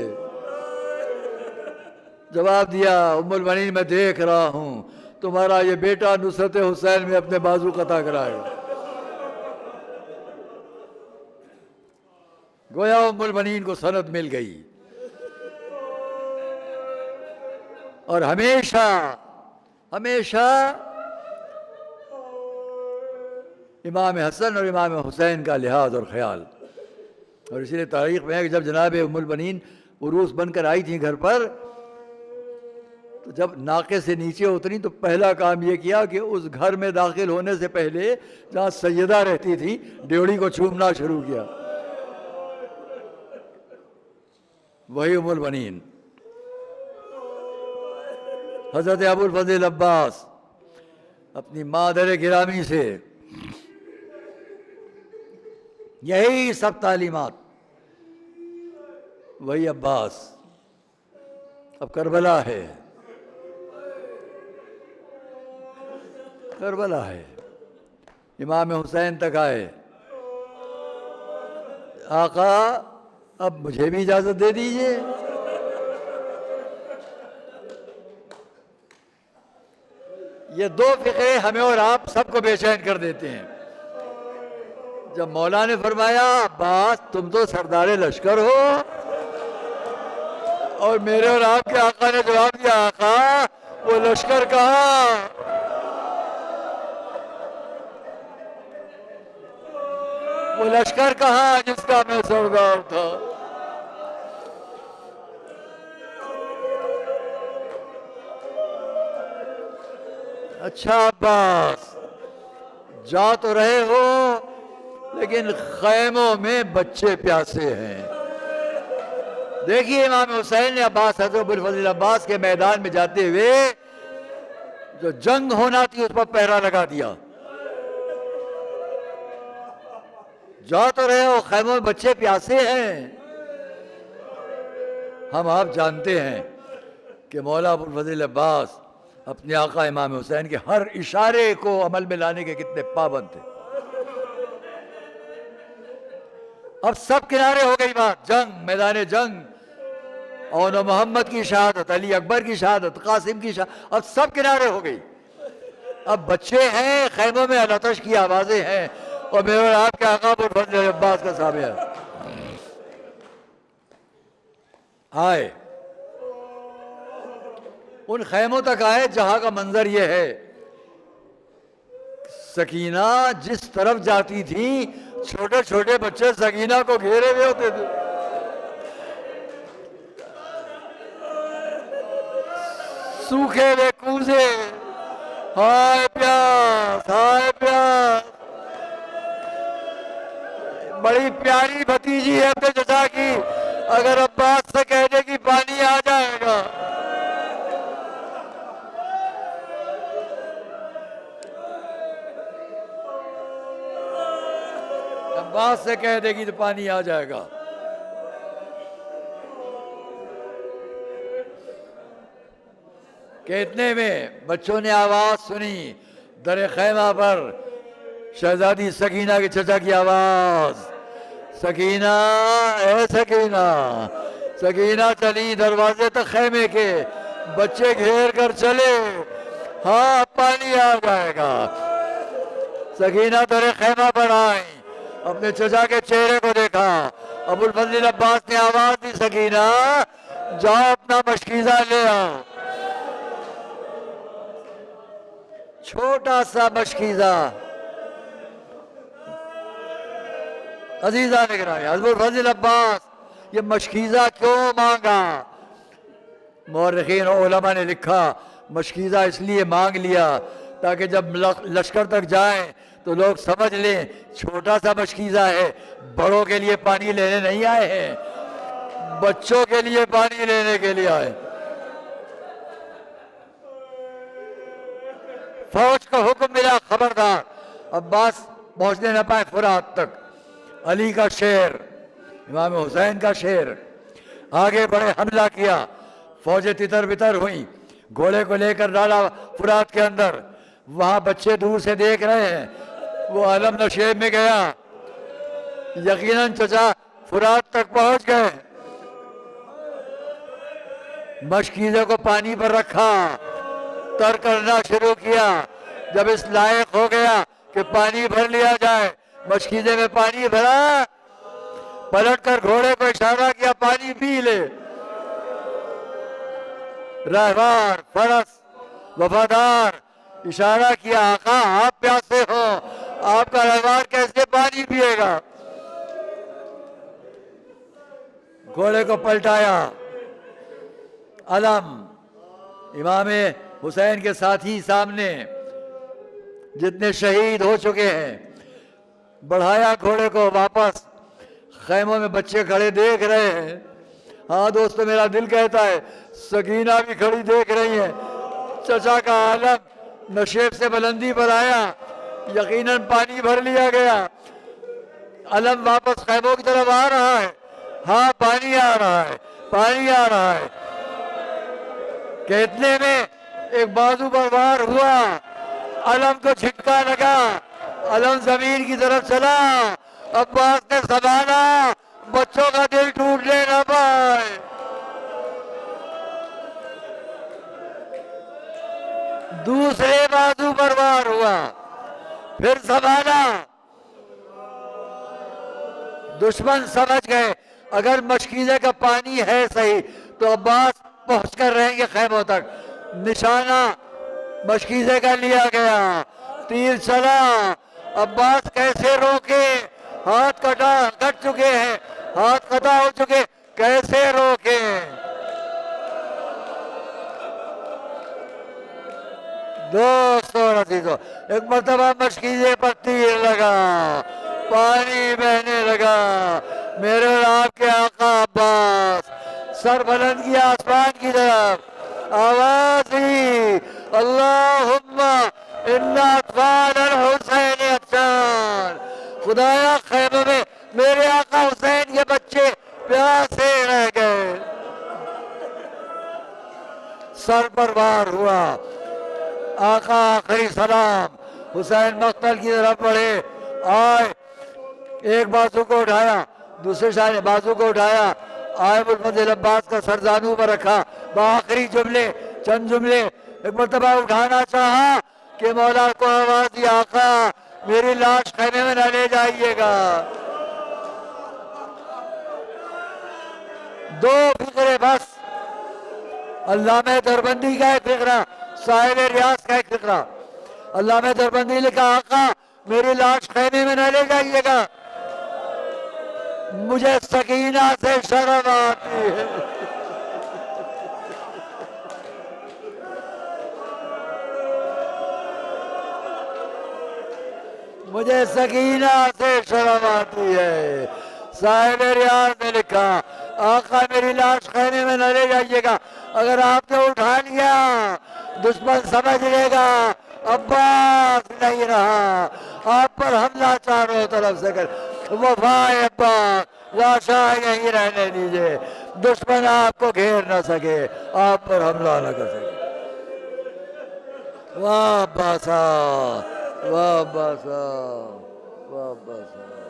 جواب دیا، ام البنین میں دیکھ رہا ہوں تمہارا یہ بیٹا نصرت حسین میں اپنے بازو قطع کرائے گا۔ گویا ام البنین کو سند مل گئی، اور ہمیشہ امام حسن اور امام حسین کا لحاظ اور خیال۔ اور اسی لیے تاریخ میں ہے کہ جب جناب ام البنین عروس بن کر آئی تھیں گھر پر، تو جب ناقے سے نیچے اتری تو پہلا کام یہ کیا کہ اس گھر میں داخل ہونے سے پہلے جہاں سیدہ رہتی تھی ڈیوڑی کو چومنا شروع کیا۔ وہی ام البنین حضرت ابو الفضل عباس اپنی مادر گرامی سے یہی سب تعلیمات، وہی عباس اب کربلا ہے، کربلا ہے، امام حسین تک آئے، آقا اب مجھے بھی اجازت دے دیجئے۔ یہ 2 فقرے ہمیں اور آپ سب کو بے چین کر دیتے ہیں۔ جب مولا نے فرمایا عباس تم تو سردار لشکر ہو، اور میرے اور آپ کے آقا نے جواب دیا آقا وہ لشکر کہاں، وہ لشکر کہاں جس کا میں سردار تھا۔ اچھا عباس جا تو رہے ہو لیکن خیموں میں بچے پیاسے ہیں۔ دیکھیے امام حسین نے عباس حضرت ابوالفضل عباس کے میدان میں جاتے ہوئے جو جنگ ہونا تھی اس پر پہرا لگا دیا۔ جا تو رہے ہو خیموں میں بچے پیاسے ہیں۔ ہم آپ جانتے ہیں کہ مولا ابوالفضل عباس اپنے آقا امام حسین کے ہر اشارے کو عمل میں لانے کے کتنے پابند تھے۔ اب سب کنارے ہو گئی بات، جنگ، میدان جنگ، اون و محمد کی شہادت، علی اکبر کی شہادت، قاسم کی شہادت، اب سب کنارے ہو گئی۔ اب بچے ہیں، خیموں میں الاتش کی آوازیں ہیں، اور میرے اور آپ کے آقا ابوالفضل عباس کا سامنے ہے۔ آئے ان خیموں تک آئے جہاں کا منظر یہ ہے، سکینہ جس طرف جاتی تھی چھوٹے چھوٹے بچے سکینہ کو گھیرے ہوئے ہوتے تھے۔ سوکھے ہوئے کوزے، ہائے پیاس، ہائے پیاس۔ بڑی پیاری بھتیجی ہے اپنے چچا کی، اگر عباس سے کہہ دے کہ پانی آ جائے گا، عباس سے کہہ دے گی تو پانی آ جائے گا۔ کہ اتنے میں بچوں نے آواز سنی، در خیمہ پر شہزادی سکینہ کے چچا کی آواز، سکینہ اے سکینہ۔ سکینہ چلی دروازے تک خیمے کے، بچے گھیر کر چلے، ہاں پانی آ جائے گا۔ سکینہ در خیمہ پر آئی، اپنے چچا کے چہرے کو دیکھا، ابوالفضل عباس نے آواز دی سکینہ جاؤ اپنا مشکیزہ لے آؤ۔ چھوٹا سا مشکیزہ، عزیزہ نگرامی، ابوالفضل عباس یہ مشکیزہ کیوں مانگا؟ مورخین و علماء نے لکھا مشکیزہ اس لیے مانگ لیا تاکہ جب لشکر تک جائیں تو لوگ سمجھ لیں چھوٹا سا مشکیزہ ہے، بڑوں کے لیے پانی لینے نہیں آئے ہیں، بچوں کے لیے پانی لینے کے لیے آئے۔ فوج کا حکم ملا، خبردار عباس پہنچنے نہ پائے فرات تک۔ علی کا شیر، امام حسین کا شیر، آگے بڑھے، حملہ کیا، فوجیں تتر بتر ہوئیں، گھوڑے کو لے کر ڈالا فرات کے اندر۔ وہاں بچے دور سے دیکھ رہے ہیں، وہ عالم نشیب میں گیا، یقیناً چچا فرات تک پہنچ گئے، مشکیزے کو پانی پر رکھا، تر کرنا شروع کیا۔ جب اس لائق ہو گیا کہ پانی بھر لیا جائے، مشکیزے میں پانی بھرا، پلٹ کر گھوڑے کو اشارہ کیا پانی پی لے۔ رہوار، فرس، وفادار اشارہ کیا آقا آپ پیاسے ہو، آپ کا رہوار کیسے پانی پیے گا؟ گھوڑے کو پلٹایا، علم امام حسین کے ساتھی سامنے جتنے شہید ہو چکے ہیں، بڑھایا گھوڑے کو واپس۔ خیموں میں بچے کھڑے دیکھ رہے ہیں۔ ہاں دوستو میرا دل کہتا ہے سکینہ بھی کھڑی دیکھ رہی ہیں، چچا کا عالم نشیب سے بلندی پر آیا، یقیناً پانی بھر لیا گیا، علم واپس خیموں کی طرف آ رہا ہے، ہاں پانی آ رہا ہے، پانی آ رہا ہے۔ کہ اتنے میں ایک بازو پر وار ہوا، علم کو جھٹکا لگا، علم زمین کی طرف چلا، عباس نے سنبھالا بچوں کا دل ٹوٹنے نہ پائے۔ دوسرے بازو پر وار ہوا، پھر سنبھالا، دشمن سمجھ گئے اگر مشکیزے کا پانی ہے صحیح تو عباس پہنچ کر رہیں گے خیموں تک. نشانہ مشکیزے کا لیا گیا, تیر چلا, عباس کیسے روکے, ہاتھ کٹ چکے ہیں, ہاتھ قطع ہو چکے, کیسے روکے. دوستو عزیزو, ایک مرتبہ مشکیزے پر تیر لگا, پانی بہنے لگا, میرے اور آپ کے آقا عباس سر بلند کیا آسمان کی طرف, آواز دی اللہم انا اطفال الحسین اطفال, خدایا خیمے میں میرے آقا حسین کے بچے پیاسے رہ گئے. سر پر وار ہوا, آقا آخری سلام, حسین مقتل کی طرف بڑھے, آئے, ایک بازو کو اٹھایا, دوسرے شاہ نے بازو کو اٹھایا, آئے بالفضل عباس کا سرزانو پر رکھا, بآخری جملے چند جملے ایک مرتبہ اٹھانا چاہا کہ مولا کو آواز دی آقا میری لاش خیمے میں نہ لے جائیے گا. دو فقرے بس, علامہ دربندی کا ایک فقرہ, صاحب ریاض کا ایک فقرہ. علامہ دربندی لکھا آقا میری لاش خیمے میں نہ لے جائیے گا, مجھے سکینہ سے شرم آتی ہے. مجھے سکینہ سے شرم آتی ہے. صاحب ریاض نے لکھا آقا میری لاش خیمے میں نہ لے جائیے گا, اگر آپ نے اٹھا لیا دشمن سمجھ لے گا عباس نہیں رہا, آپ پر حملہ چاروں طرف سے کر, وفائے عباس لاشا یہیں رہنے دیجئے, دشمن آپ کو گھیر نہ سکے, آپ پر حملہ نہ کر سکے. واہ عباسا, واہ عباسا, واہ عباسا.